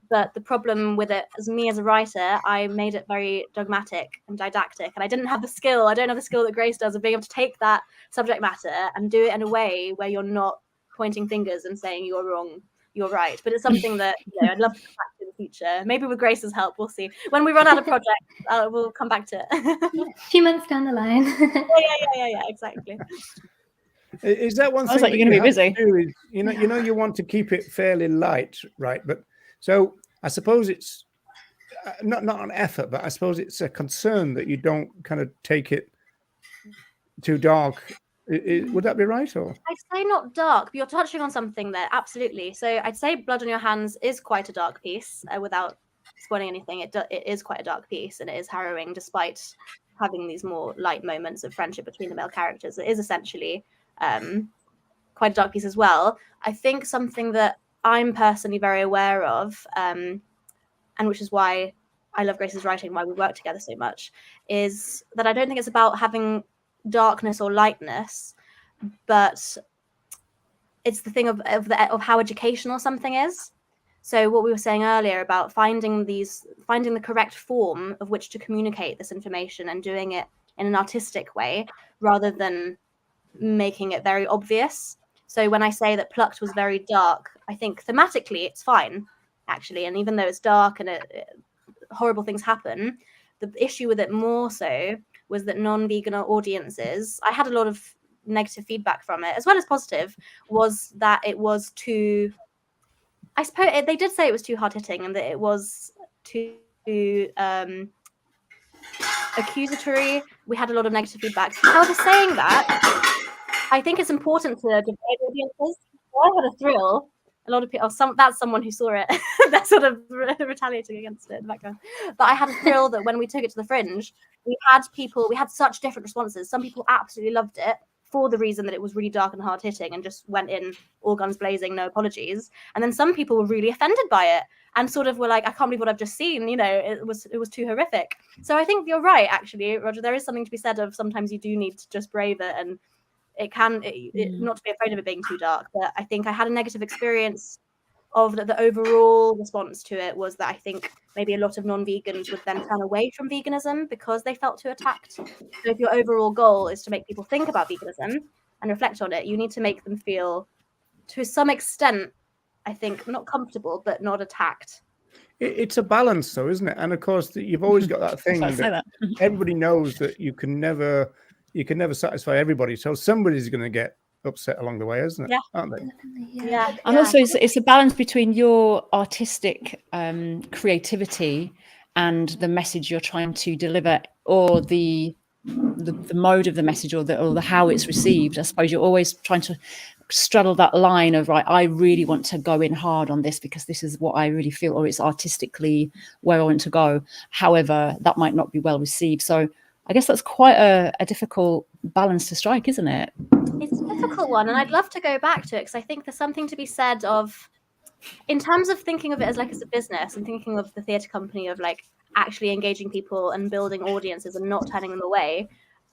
But the problem with it, as a writer, I made it very dogmatic and didactic. And I didn't have the skill. I don't have the skill that Grace does of being able to take that subject matter and do it in a way where you're not pointing fingers and saying you're wrong, you're right. But it's something that I'd love to come back to in the future. Maybe with Grace's help, we'll see. When we run out of projects, we'll come back to it. A few months down the line. Yeah, exactly. Is that one thing? Sounds like you're going to be busy. Is, you want to keep it fairly light, right? But so I suppose it's not an effort, but I suppose it's a concern that you don't kind of take it too dark. Would that be right? Or I'd say not dark, but you're touching on something there. Absolutely. So I'd say Blood on Your Hands is quite a dark piece. Without spoiling anything, it is quite a dark piece, and it is harrowing, despite having these more light moments of friendship between the male characters. It is essentially quite a dark piece as well. I think something that I'm personally very aware of and which is why I love Grace's writing, why we work together so much, is that I don't think it's about having darkness or lightness, but it's the thing of how educational something is. So what we were saying earlier about finding the correct form of which to communicate this information and doing it in an artistic way rather than making it very obvious. So when I say that Plucked was very dark, I think thematically it's fine, actually. And even though it's dark and horrible things happen, the issue with it more so was that non-vegan audiences, I had a lot of negative feedback from it, as well as positive, was that it was too, I suppose they did say it was too hard-hitting and that it was too accusatory. We had a lot of negative feedback. However, saying that, I think it's important to divide audiences. I had a thrill. A lot of people, that's someone who saw it. They're sort of retaliating against it in the background. But I had a thrill that when we took it to the Fringe, we had such different responses. Some people absolutely loved it for the reason that it was really dark and hard hitting and just went in all guns blazing, no apologies. And then some people were really offended by it and sort of were like, I can't believe what I've just seen. You know, it was too horrific. So I think you're right, actually, Roger. There is something to be said of sometimes you do need to just brave it, and not to be afraid of it being too dark. But I think I had a negative experience of the overall response to it was that I think maybe a lot of non-vegans would then turn away from veganism because they felt too attacked. So if your overall goal is to make people think about veganism and reflect on it, you need to make them feel, to some extent, I think, not comfortable, but not attacked. It's a balance, though, isn't it? And of course, you've always got that thing that everybody knows that you can never satisfy everybody. So somebody's going to get upset along the way, isn't it? Yeah, aren't they? Yeah. And also it's a balance between your artistic creativity and the message you're trying to deliver, or the mode of the message, or the how it's received. I suppose you're always trying to straddle that line of, right, I really want to go in hard on this because this is what I really feel, or it's artistically where I want to go. However, that might not be well received. So I guess that's quite a difficult balance to strike, isn't it? It's a difficult one, and I'd love to go back to it because I think there's something to be said of, in terms of thinking of it as a business and thinking of the theatre company of like actually engaging people and building audiences and not turning them away.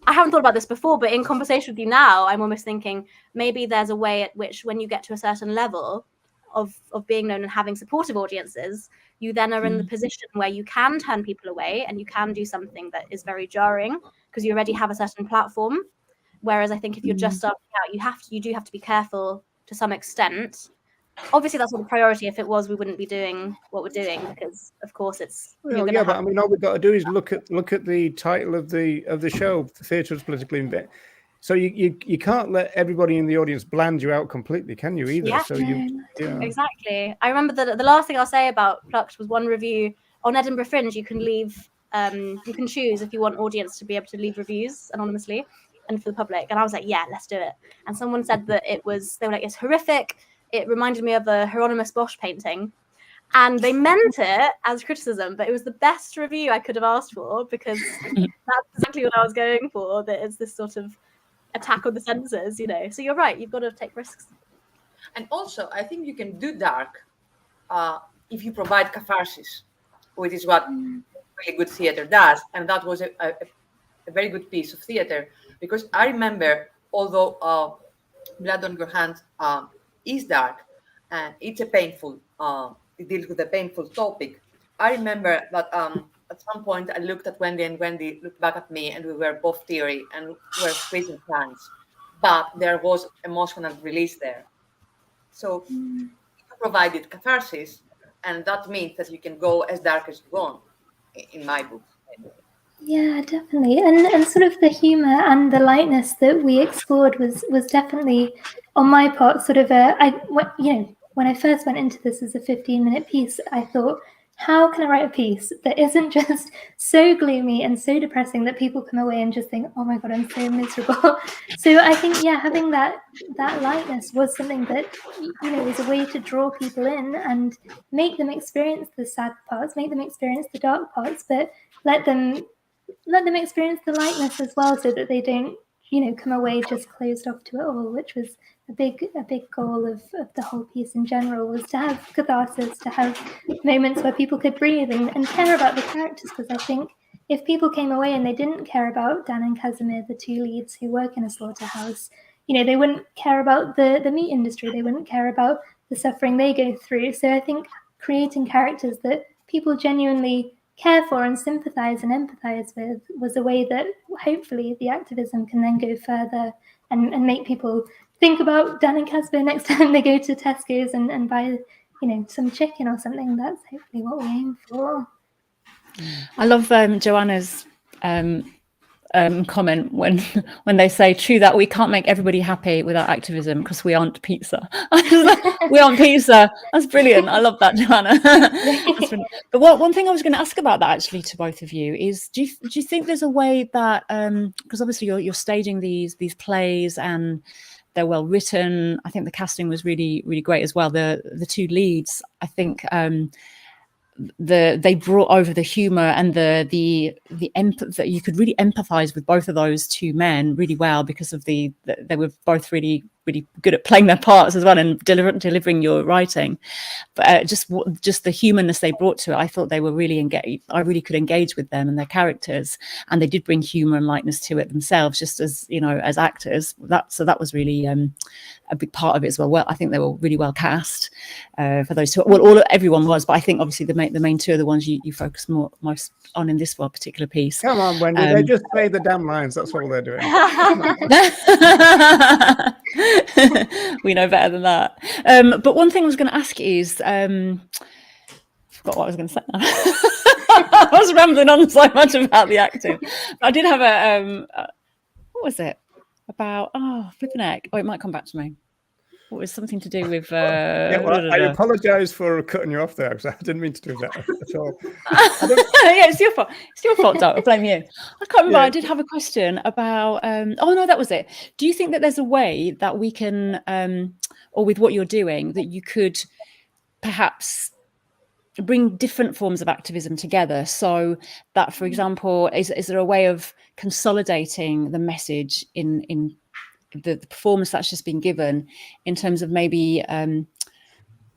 I haven't thought about this before, but in conversation with you now, I'm almost thinking maybe there's a way at which when you get to a certain level of being known and having supportive audiences, you then are in the position where you can turn people away and you can do something that is very jarring because you already have a certain platform. Whereas I think if you're just starting out, you do have to be careful to some extent. Obviously, that's not the priority. If it was, we wouldn't be doing what we're doing because, of course, it's. Well, but I mean, all we've got to do is look at the title of the show. The theatre is politically invented. So you can't let everybody in the audience bland you out completely, can you? Either. Yeah. So Exactly. I remember the last thing I'll say about Plucked was one review on Edinburgh Fringe. You can leave. You can choose if you want audience to be able to leave reviews anonymously and for the public. And I was like, yeah, let's do it. And someone said that they were like, it's horrific. It reminded me of a Hieronymus Bosch painting. And they meant it as criticism, but it was the best review I could have asked for because that's exactly what I was going for, that it's this sort of attack on the senses, you know. So you're right, you've got to take risks. And also, I think you can do dark if you provide catharsis, which is what really good theatre does. And that was a very good piece of theatre, because I remember, although Blood on Your Hands is dark and it's a painful, it deals with a painful topic, I remember that at some point I looked at Wendy and Wendy looked back at me and we were both teary and were squeezing hands, but there was emotional release there. So you provided catharsis, and that means that you can go as dark as you want, in my book. Yeah, definitely. And sort of the humor and the lightness that we explored was definitely, on my part, sort of when I first went into this as a 15-minute piece, I thought, how can I write a piece that isn't just so gloomy and so depressing that people come away and just think, oh my God, I'm so miserable. So I think, having that lightness was something that, was a way to draw people in and make them experience the sad parts, make them experience the dark parts, but let them experience the lightness as well, so that they don't, come away just closed off to it all, which was a big goal of the whole piece in general was to have catharsis, to have moments where people could breathe and care about the characters. Because I think if people came away and they didn't care about Dan and Casimir, the two leads who work in a slaughterhouse, they wouldn't care about the meat industry. They wouldn't care about the suffering they go through. So I think creating characters that people genuinely care for and sympathize and empathize with was a way that hopefully the activism can then go further and make people think about Dan and Casimir next time they go to Tesco's and buy, some chicken or something. That's hopefully what we aim for. I love Joanna's comment when they say, true that we can't make everybody happy without activism because we aren't pizza. We aren't pizza. That's brilliant. I love that, Joanna. But one thing I was going to ask about that actually to both of you is, do you think there's a way that because obviously you're staging these plays and they're well written. I think the casting was really, really great as well. The two leads, I think they brought over the humor and the empathy, that you could really empathize with both of those two men really well, because of they were both really, really good at playing their parts as well and delivering your writing. But just the humanness they brought to it, I thought they were really engaged. I really could engage with them and their characters, and they did bring humor and lightness to it themselves, just as as actors. That was really a big part of it as well. Well, I think they were really well cast for those two. Well, everyone was, but I think obviously the main two are the ones you focus most on in this particular piece. Come on, Wendy, they just say the damn lines. That's all they're doing. We know better than that. But one thing I was going to ask is, forgot what I was going to say now. I was rambling on so much about the acting. I did have what was it? About flipping heck. Oh, it might come back to me. What was something to do with I apologize for cutting you off there, because I didn't mean to do that at all. Yeah, it's your fault. It's your fault, Doug. I blame you. I can't remember. Yeah. I did have a question about oh no, that was it. Do you think that there's a way that we can or with what you're doing, that you could perhaps bring different forms of activism together, so that, for example, is there a way of consolidating the message in the performance that's just been given, in terms of maybe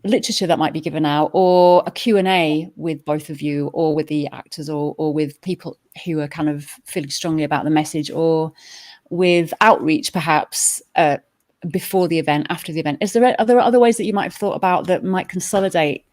literature that might be given out, or a Q&A with both of you, or with the actors, or with people who are kind of feeling strongly about the message, or with outreach perhaps before the event, after the event? Are there other ways that you might have thought about that might consolidate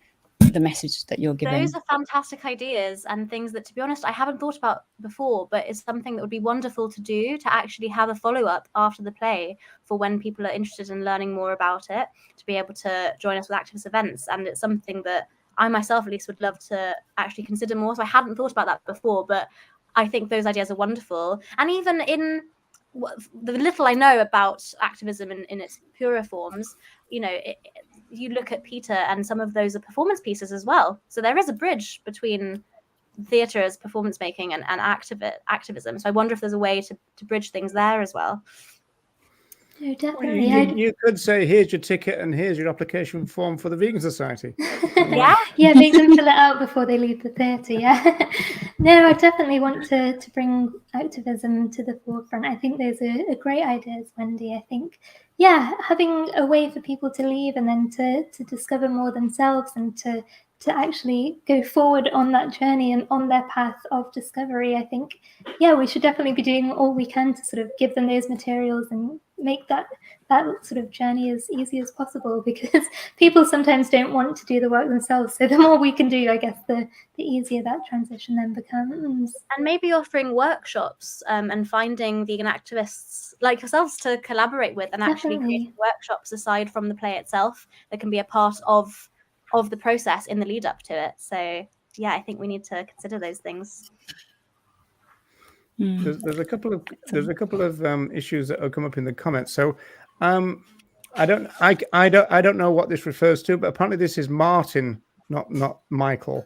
the message that you're giving? Those are fantastic ideas and things that, to be honest, I haven't thought about before, but it's something that would be wonderful to do, to actually have a follow-up after the play for when people are interested in learning more about it, to be able to join us with activist events. And it's something that I myself at least would love to actually consider more. So I hadn't thought about that before, but I think those ideas are wonderful. And even in the little I know about activism in its purer forms, you look at Peter, and some of those are performance pieces as well. So there is a bridge between theatre as performance making and activism. So I wonder if there's a way to bridge things there as well. No, definitely. You could say, here's your ticket and here's your application form for the Vegan Society. Yeah, make them fill it out before they leave the theatre. Yeah. No, I definitely want to bring activism to the forefront. I think those are great ideas, Wendy. I think, having a way for people to leave and then to discover more themselves, and to actually go forward on that journey and on their path of discovery. I think, we should definitely be doing all we can to sort of give them those materials and make that sort of journey as easy as possible, because people sometimes don't want to do the work themselves. So the more we can do, I guess, the easier that transition then becomes. And maybe offering workshops and finding vegan activists like yourselves to collaborate with, and actually create workshops aside from the play itself that can be a part of the process in the lead up to it. So I think we need to consider those things. There's a couple of issues that have come up in the comments. So I don't know what this refers to, but apparently this is Martin, not Michael.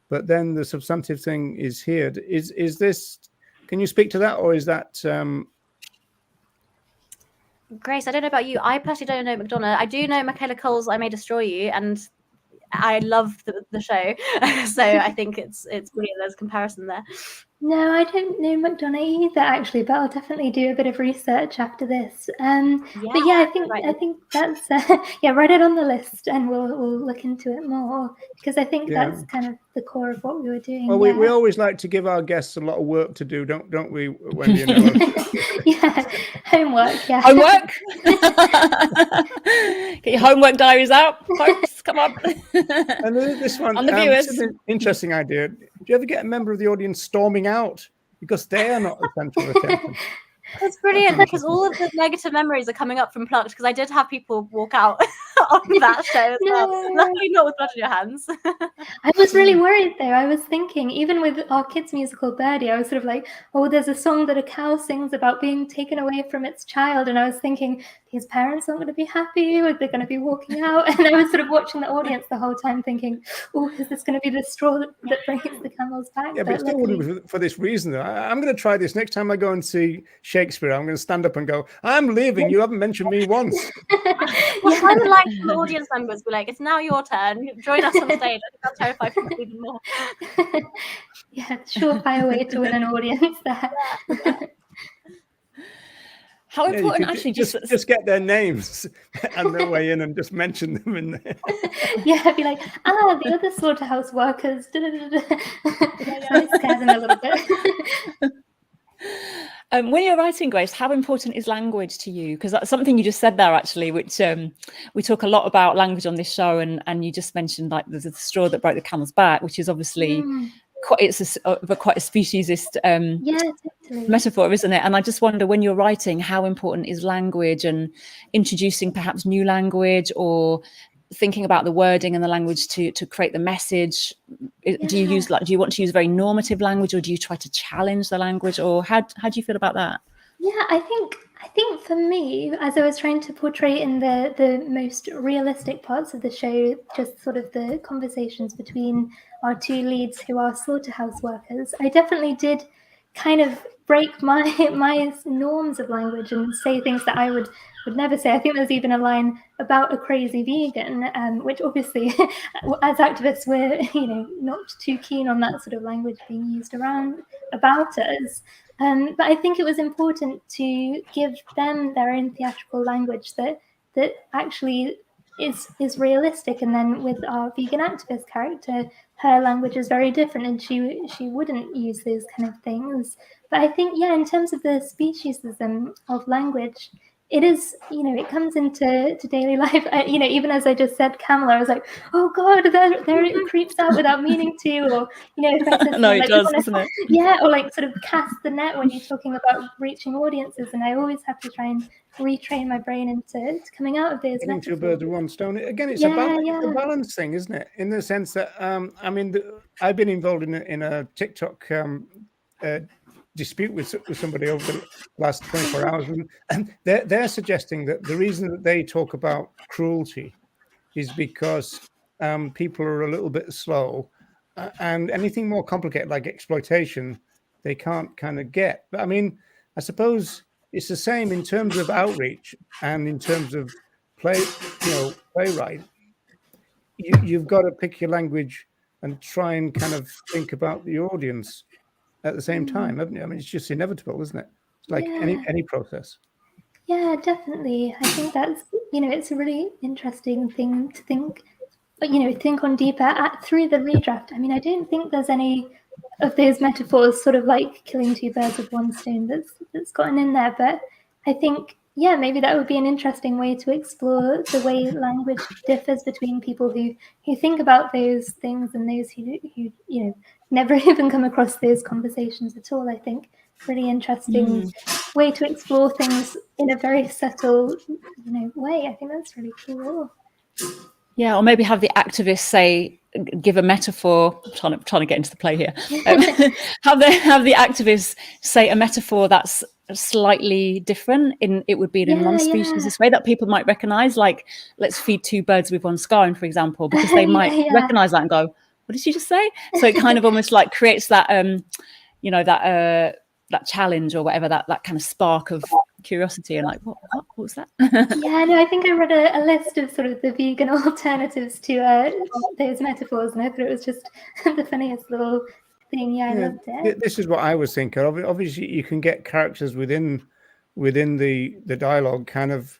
But then the substantive thing is here. Is this? Can you speak to that, or is that? Grace, I don't know about you. I personally don't know McDonough. I do know Michaela Cole's I May Destroy You, and I love the show. So I think it's brilliant. There's a comparison there. No, I don't know McDonough either, actually, but I'll definitely do a bit of research after this. But yeah, I think that's yeah, write it on the list, and we'll look into it more, because I think that's kind of the core of what we were doing. Well, we always like to give our guests a lot of work to do, don't we, Wendy and Noah? Yeah, homework. Yeah, Homework. Get your homework diaries out, folks. Come on. And this one, on the viewers. This is an interesting idea. Do you ever get a member of the audience storming out because they are not the centre of attention? It's brilliant because all of the negative memories are coming up from Plucked, because I did have people walk out on that show as well. Luckily not with blood in your hands. I was really worried though. I was thinking, even with our kids' musical Birdie, I was sort of like, oh, there's a song that a cow sings about being taken away from its child. And I was thinking, these parents aren't going to be happy, or they're going to be walking out. And I was sort of watching the audience the whole time thinking, oh, is this going to be the straw that breaks the camel's back? Yeah, but it still wouldn't be for this reason though. I'm going to try this next time I go and see Shakespeare. I'm going to stand up and go, I'm leaving. You haven't mentioned me once. Well, I would like the audience members be like, it's now your turn. Join us on stage. I think that'll terrify people even more. Yeah, surefire way to win an audience there. How important, actually, just get their names and their way in and just mention them in there. Yeah, be like, the other slaughterhouse workers. I scare them a little bit. When you're writing, Grace, how important is language to you? Because that's something you just said there, actually, which we talk a lot about language on this show, and you just mentioned like the straw that broke the camel's back, which is obviously quite a speciesist metaphor, isn't it? And I just wonder, when you're writing, how important is language, and introducing perhaps new language, or thinking about the wording and the language to create the message? Do you want to use very normative language, or do you try to challenge the language, or how do you feel about that? Yeah, I think for me, as I was trying to portray in the most realistic parts of the show, just sort of the conversations between our two leads who are slaughterhouse workers, I definitely did kind of break my norms of language and say things that I would never say. I think there's even a line about a crazy vegan, which obviously as activists we're not too keen on that sort of language being used about us. But I think it was important to give them their own theatrical language that actually is realistic. And then with our vegan activist character, her language is very different, and she wouldn't use those kind of things. But I think, yeah, in terms of the speciesism of language, it is, it comes into daily life. Even as I just said, camel, I was like, oh God, there it creeps out without meaning to, or if I said no, it does, doesn't it? Yeah, or like sort of cast the net when you're talking about reaching audiences, and I always have to try and retrain my brain into coming out of those. Getting two birds with one stone. Again, it's a balance thing, isn't it? In the sense that I've been involved in a TikTok dispute with somebody over the last 24 hours, and they're suggesting that the reason that they talk about cruelty is because people are a little bit slow, and anything more complicated like exploitation they can't kind of get. But I suppose it's the same in terms of outreach and in terms of playwright. You've got to pick your language and try and kind of think about the audience at the same time, haven't you? It's just inevitable, isn't it? It's like any process. Yeah, definitely. I think that's, it's a really interesting thing to think, think on deeper through the redraft. I don't think there's any of those metaphors sort of like killing two birds with one stone that's gotten in there. But I think, maybe that would be an interesting way to explore the way language differs between people who think about those things and those who never even come across those conversations at all. I think really interesting way to explore things in a very subtle, way. I think that's really cool. Yeah, or maybe have the activists give a metaphor. I'm trying to get into the play here. Have the activists say a metaphor that's slightly different. It would be in non-species this way that people might recognize, like let's feed two birds with one scone, for example, because they might recognize that and go, what did she just say? So it kind of almost like creates that that challenge or whatever, that kind of spark of curiosity, and like what was that? I think I read a list of sort of the vegan alternatives to those metaphors, and I thought it was just the funniest little thing. Yeah, I loved it. This is what I was thinking. Obviously, you can get characters within the dialogue. Kind of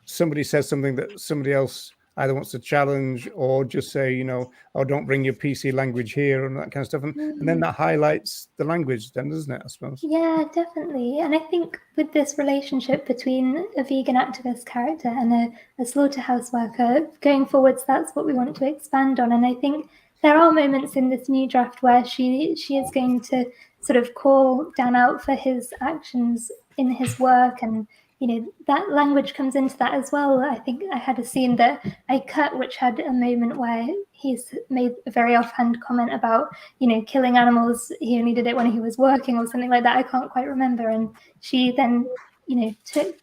somebody says something that somebody else either wants to challenge or just say, you know, oh, don't bring your PC language here and that kind of stuff, and then that highlights the language, then, doesn't it? I suppose. Yeah, definitely. And I think with this relationship between a vegan activist character and a slaughterhouse worker, going forwards, that's what we want to expand on. And I think there are moments in this new draft where she is going to sort of call Dan out for his actions in his work, and you know, that language comes into that as well. I think I had a scene that I cut, which had a moment where he's made a very offhand comment about, you know, killing animals. He only did it when he was working or something like that. I can't quite remember. And she then, you know, took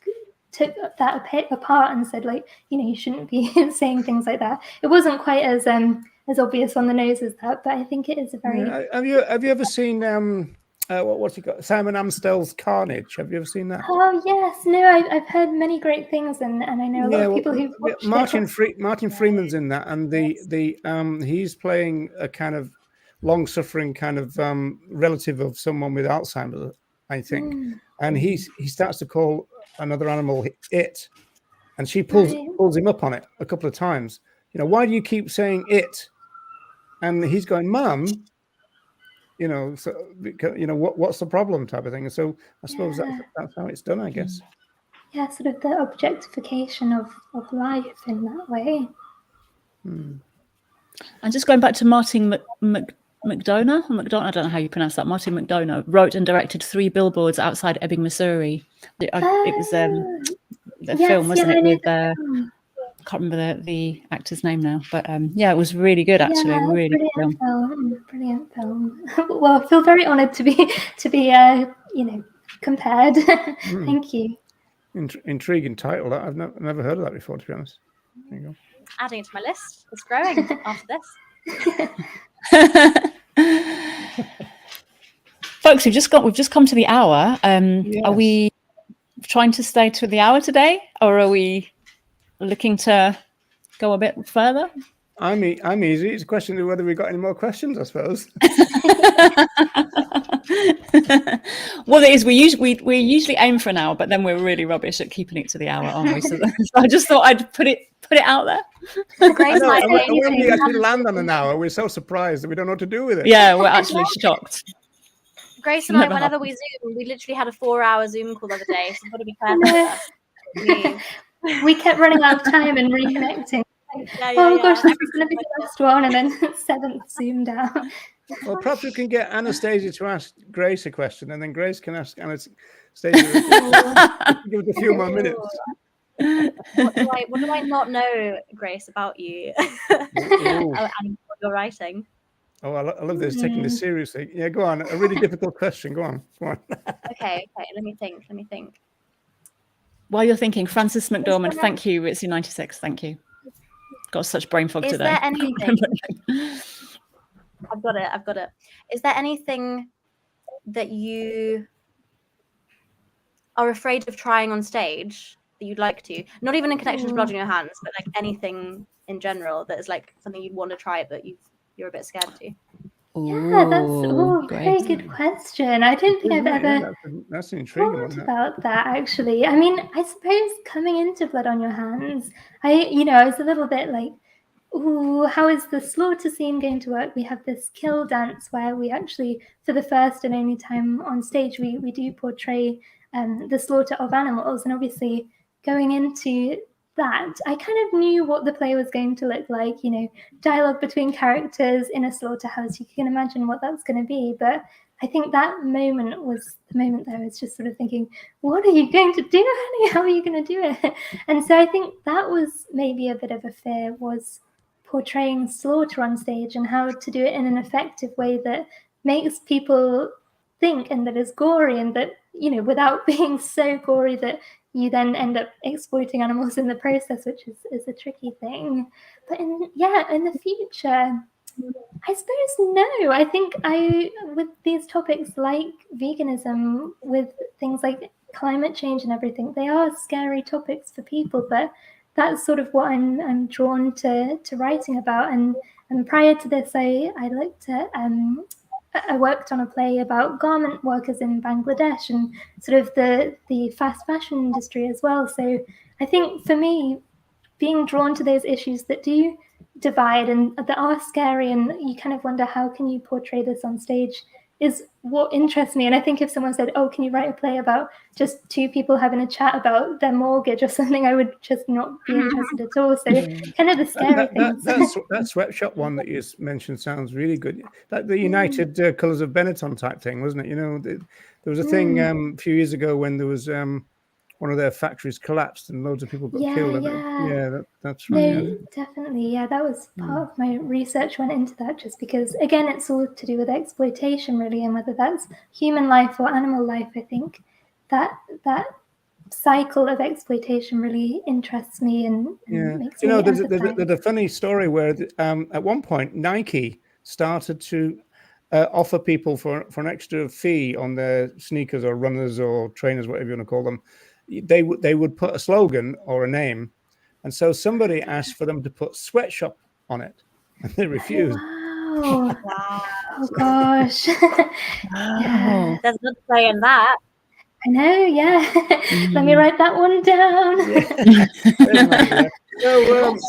that apart and said, like, you know, you shouldn't be saying things like that. It wasn't quite as obvious on the nose as that, but I think it is a very. Yeah. Have you ever seen what's he got? Simon Amstell's Carnage. Have you ever seen that? Oh yes, no, I've heard many great things, and I know a lot of people who've watched it. Martin Freeman's in that, and he's playing a kind of long-suffering kind of relative of someone with Alzheimer's, I think, and he starts to call another animal it, and she pulls him up on it a couple of times. You know, why do you keep saying it? And he's going, Mum. You know, so you know what's the problem, type of thing. And so I suppose that's how it's done, I guess. Yeah, sort of the objectification of life in that way. And just going back to Martin McDonough, I don't know how you pronounce that. Martin McDonough wrote and directed 3 billboards outside Ebbing, Missouri. It was the film, wasn't it? With can't remember the actor's name now, but yeah, it was really good, actually. Yeah, really good film. Brilliant film. Well, I feel very honoured to be you know, compared. Thank you. Intriguing title. I've never heard of that before, to be honest. There you go. Adding it to my list. It's growing after this. Folks, we've just come to the hour. Yes. Are we trying to stay to the hour today, or are we looking to go a bit further? I'm easy. It's a question of whether we got any more questions, I suppose. Well, it is. We usually aim for an hour, but then we're really rubbish at keeping it to the hour, aren't we? So I just thought I'd put it out there. Grace, when we actually land on an hour, we're so surprised that we don't know what to do with it. Yeah, we're actually shocked. Grace and I, whenever we Zoom, we literally had a 4-hour Zoom call the other day, so you've got to be careful. We kept running out of time and reconnecting. Gosh, this is going to be the last one, and then 7th zoomed out. Well, perhaps we can get Anastasia to ask Grace a question, and then Grace can ask Anastasia. Give it a few more minutes. What do I not know, Grace, about you and what you're writing? Oh, I love this, taking this seriously. Yeah, go on. A really difficult question. Go on. Okay. Let me think. While you're thinking, Frances McDormand, thank you. It's your 96. Thank you. Got such brain fog today. Is there anything? I've got it. Is there anything that you are afraid of trying on stage that you'd like to? Not even in connection to blood on your hands, but like anything in general that is like something you'd want to try but you're a bit scared to. Yeah, that's very good question. I don't think I've ever that's an intriguing thought about that, actually. I mean, I suppose coming into Blood on Your Hands, I was a little bit like, ooh, how is the slaughter scene going to work? We have this kill dance where we actually, for the first and only time on stage, we do portray the slaughter of animals. And obviously going into that, I kind of knew what the play was going to look like, dialogue between characters in a slaughterhouse. You can imagine what that's going to be. But I think that moment was the moment that I was just sort of thinking, what are you going to do, honey? How are you going to do it? And so I think that was maybe a bit of a fear, was portraying slaughter on stage and how to do it in an effective way that makes people think and that is gory and that, without being so gory that you then end up exploiting animals in the process, which is a tricky thing. But in the future, I suppose no. I think with these topics like veganism, with things like climate change and everything, they are scary topics for people, but that's sort of what I'm drawn to writing about. And prior to this, I looked at I worked on a play about garment workers in Bangladesh and sort of the fast fashion industry as well. So I think for me, being drawn to those issues that do divide and that are scary, and you kind of wonder how can you portray this on stage, is what interests me. And I think if someone said, oh, can you write a play about just two people having a chat about their mortgage or something, I would just not be interested at all. So kind of the scary things. That sweatshop one that you mentioned sounds really good. Like the United Colours of Benetton type thing, wasn't it? You know, there was a thing a few years ago when there was one of their factories collapsed and loads of people got killed. That's right. No, definitely. Yeah, that was part of my research went into that, just because, again, it's all to do with exploitation, really, and whether that's human life or animal life. I think that cycle of exploitation really interests me and makes me empathize. There's a funny story where at one point Nike started to offer people for an extra fee on their sneakers or runners or trainers, whatever you want to call them. They would put a slogan or a name, and so somebody asked for them to put sweatshop on it, and they refused. Wow! Oh gosh! Yeah. There's good play in that. I know. Yeah. Let me write that one down.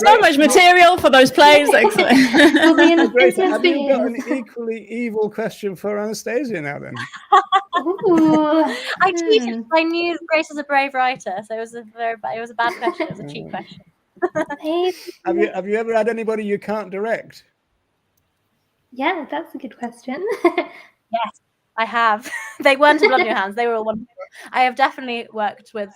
So much material for those plays. Excellent. Grace, have you got an equally evil question for Anastasia now then? I cheated. I knew Grace was a brave writer, so it was a bad question. It was a cheat question. Have you ever had anybody you can't direct? Yeah, that's a good question. Yes, I have. They weren't a blood on your hands. They were all wonderful. I have definitely worked with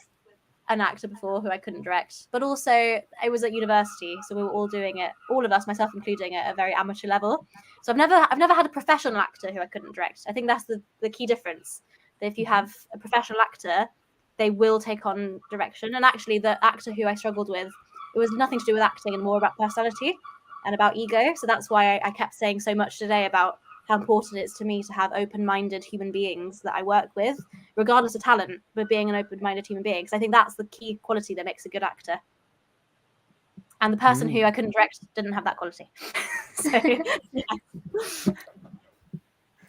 an actor before who I couldn't direct, but also I was at university, so we were all doing it, all of us, myself including, at a very amateur level. So I've never had a professional actor who I couldn't direct. I think that's the key difference. That if you have a professional actor, they will take on direction. And actually, the actor who I struggled with, it was nothing to do with acting and more about personality and about ego. So that's why I kept saying so much today about how important it is to me to have open-minded human beings that I work with, regardless of talent, but being an open-minded human being. Because I think that's the key quality that makes a good actor. And the person who I couldn't direct didn't have that quality. So, yeah.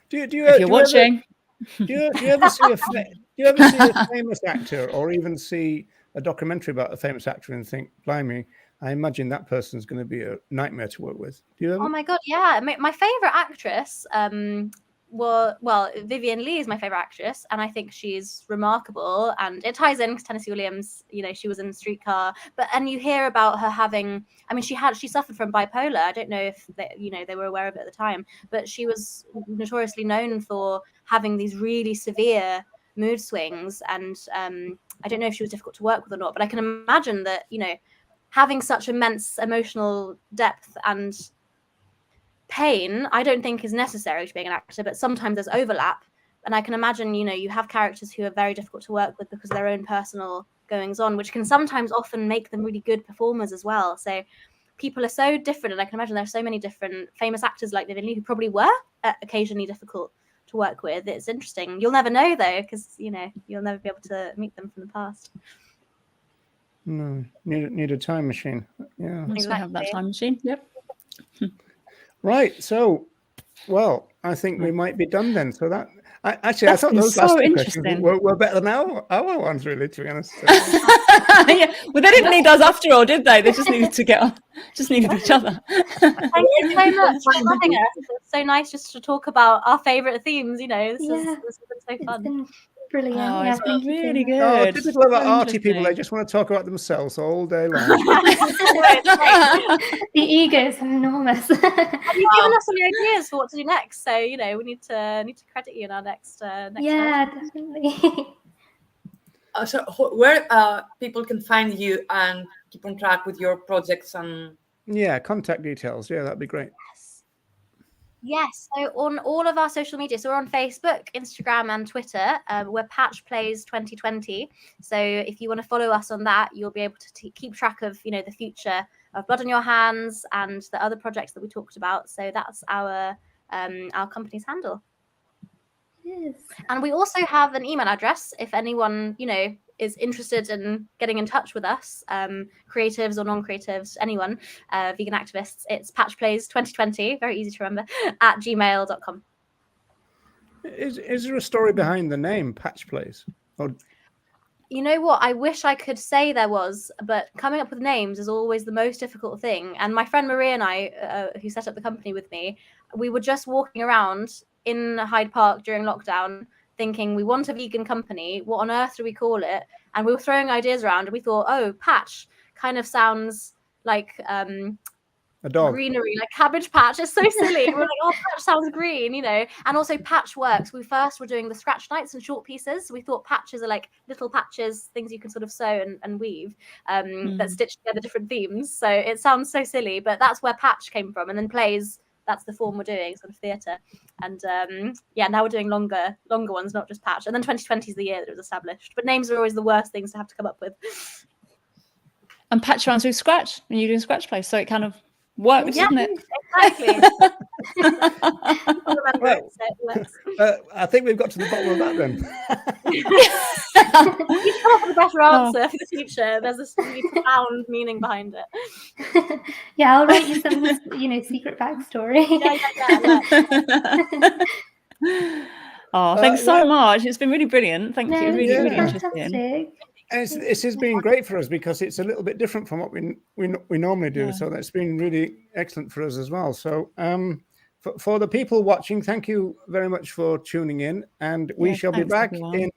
Do you ever see a famous actor, or even see a documentary about a famous actor and think, blimey, I imagine that person's going to be a nightmare to work with? Do you ever? Oh my god, yeah. My favorite actress, Vivian Lee is my favorite actress, and I think she's remarkable. And it ties in because Tennessee Williams, she was in Streetcar. And you hear about her having, she suffered from bipolar. I don't know if they were aware of it at the time, but she was notoriously known for having these really severe mood swings. And I don't know if she was difficult to work with or not, but I can imagine that, having such immense emotional depth and pain, I don't think is necessary to being an actor, but sometimes there's overlap. And I can imagine, you have characters who are very difficult to work with because of their own personal goings on, which can sometimes often make them really good performers as well. So people are so different. And I can imagine there are so many different famous actors like Vivian Lee who probably were occasionally difficult to work with. It's interesting. You'll never know though, because, you'll never be able to meet them from the past. No, need a time machine. Yeah, exactly. Have that time machine. Yep. Right. So, well, I think we might be done then. So that I thought those last two questions were better than our ones, really, to be honest. Yeah. Well, they didn't need us after all, did they? They just needed to needed each other. Thank you so much for having us. It's so nice just to talk about our favourite themes. This has been so fun. Brilliant. It's been really good. Oh, typical of our arty people, they just want to talk about themselves all day long. The egos are enormous. Have you given us any ideas for what to do next? So, we need to credit you in our next yeah, definitely. So where people can find you and keep on track with your projects and contact details. Yeah, that'd be great. Yes, so on all of our social media, so we're on Facebook, Instagram, and Twitter. We're Patch Plays 2020. So if you want to follow us on that, you'll be able to keep track of, the future of Blood on Your Hands and the other projects that we talked about. So that's our company's handle. Yes. And we also have an email address if anyone, is interested in getting in touch with us, creatives or non-creatives, anyone, vegan activists. It's patchplays2020, very easy to remember, @gmail.com. Is there a story behind the name Patch Place? Or You know what? I wish I could say there was, but coming up with names is always the most difficult thing. And my friend Maria and I, who set up the company with me, we were just walking around in Hyde Park during lockdown thinking, we want a vegan company. What on earth do we call it? And we were throwing ideas around and we thought, oh, Patch kind of sounds like a dog? greenery, like Cabbage Patch. It's so silly. We're like, oh, Patch sounds green, you know. And also Patchworks. We first were doing the scratch nights and short pieces. So we thought patches are like little patches, things you can sort of sew and weave that stitch together different themes. So it sounds so silly, but that's where Patch came from. And then plays, that's the form we're doing, sort of theatre. And now we're doing longer ones, not just Patch. And then 2020 is the year that it was established. But names are always the worst things to have to come up with. And Patch runs with Scratch, and you're doing Scratch Place, so it kind of works, doesn't it? Exactly. I think we've got to the bottom of that then. You come up with a better answer for the future. There's this really profound meaning behind it. Yeah, I'll write you some, secret backstory. Yeah. Oh, thanks so much. It's been really brilliant. Thank you. Really Fantastic. interesting. And this has been great for us because it's a little bit different from what we normally do. Yeah. So that's been really excellent for us as well. So for the people watching, thank you very much for tuning in. And we shall be back in.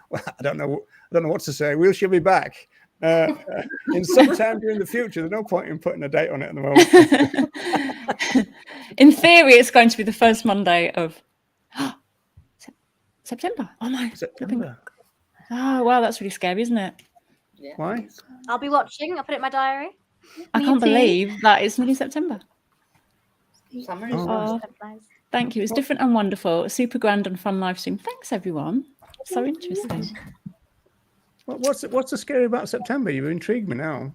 Well, I don't know what to say. We shall be back in some time during the future. There's no point in putting a date on it at the moment. In theory, it's going to be the first Monday of September. Oh no, September. Oh wow, that's really scary, isn't it? Yeah. Why? I'll be watching. I'll put it in my diary. I can't believe that it's nearly September. Summer is Oh, thank you. It's different and wonderful. Super grand and fun live stream. Thanks, everyone. So interesting. What's so scary about September? You've intrigued me now.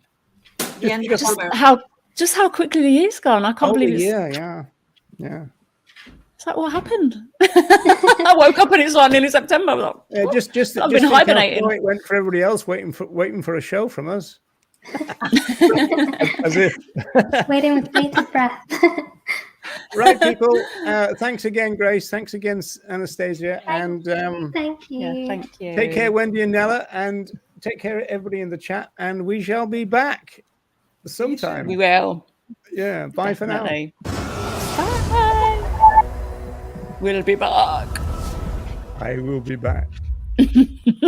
the end of summer. Just how quickly the year's gone. I can't believe it's. Yeah. It's like, what happened? I woke up and it's like nearly September. I'm like, Yeah, just I've been hibernating. It went for everybody else, waiting for a show from us. As if. Waiting with bated breath. Right, people. Thanks again, Grace. Thanks again, Anastasia. Thank you. yeah, thank you. Take care, Wendy and Nella, and take care of everybody in the chat. And we shall be back sometime. We will. Yeah. Bye Definitely. Bye. We'll be back. for now. I will be back.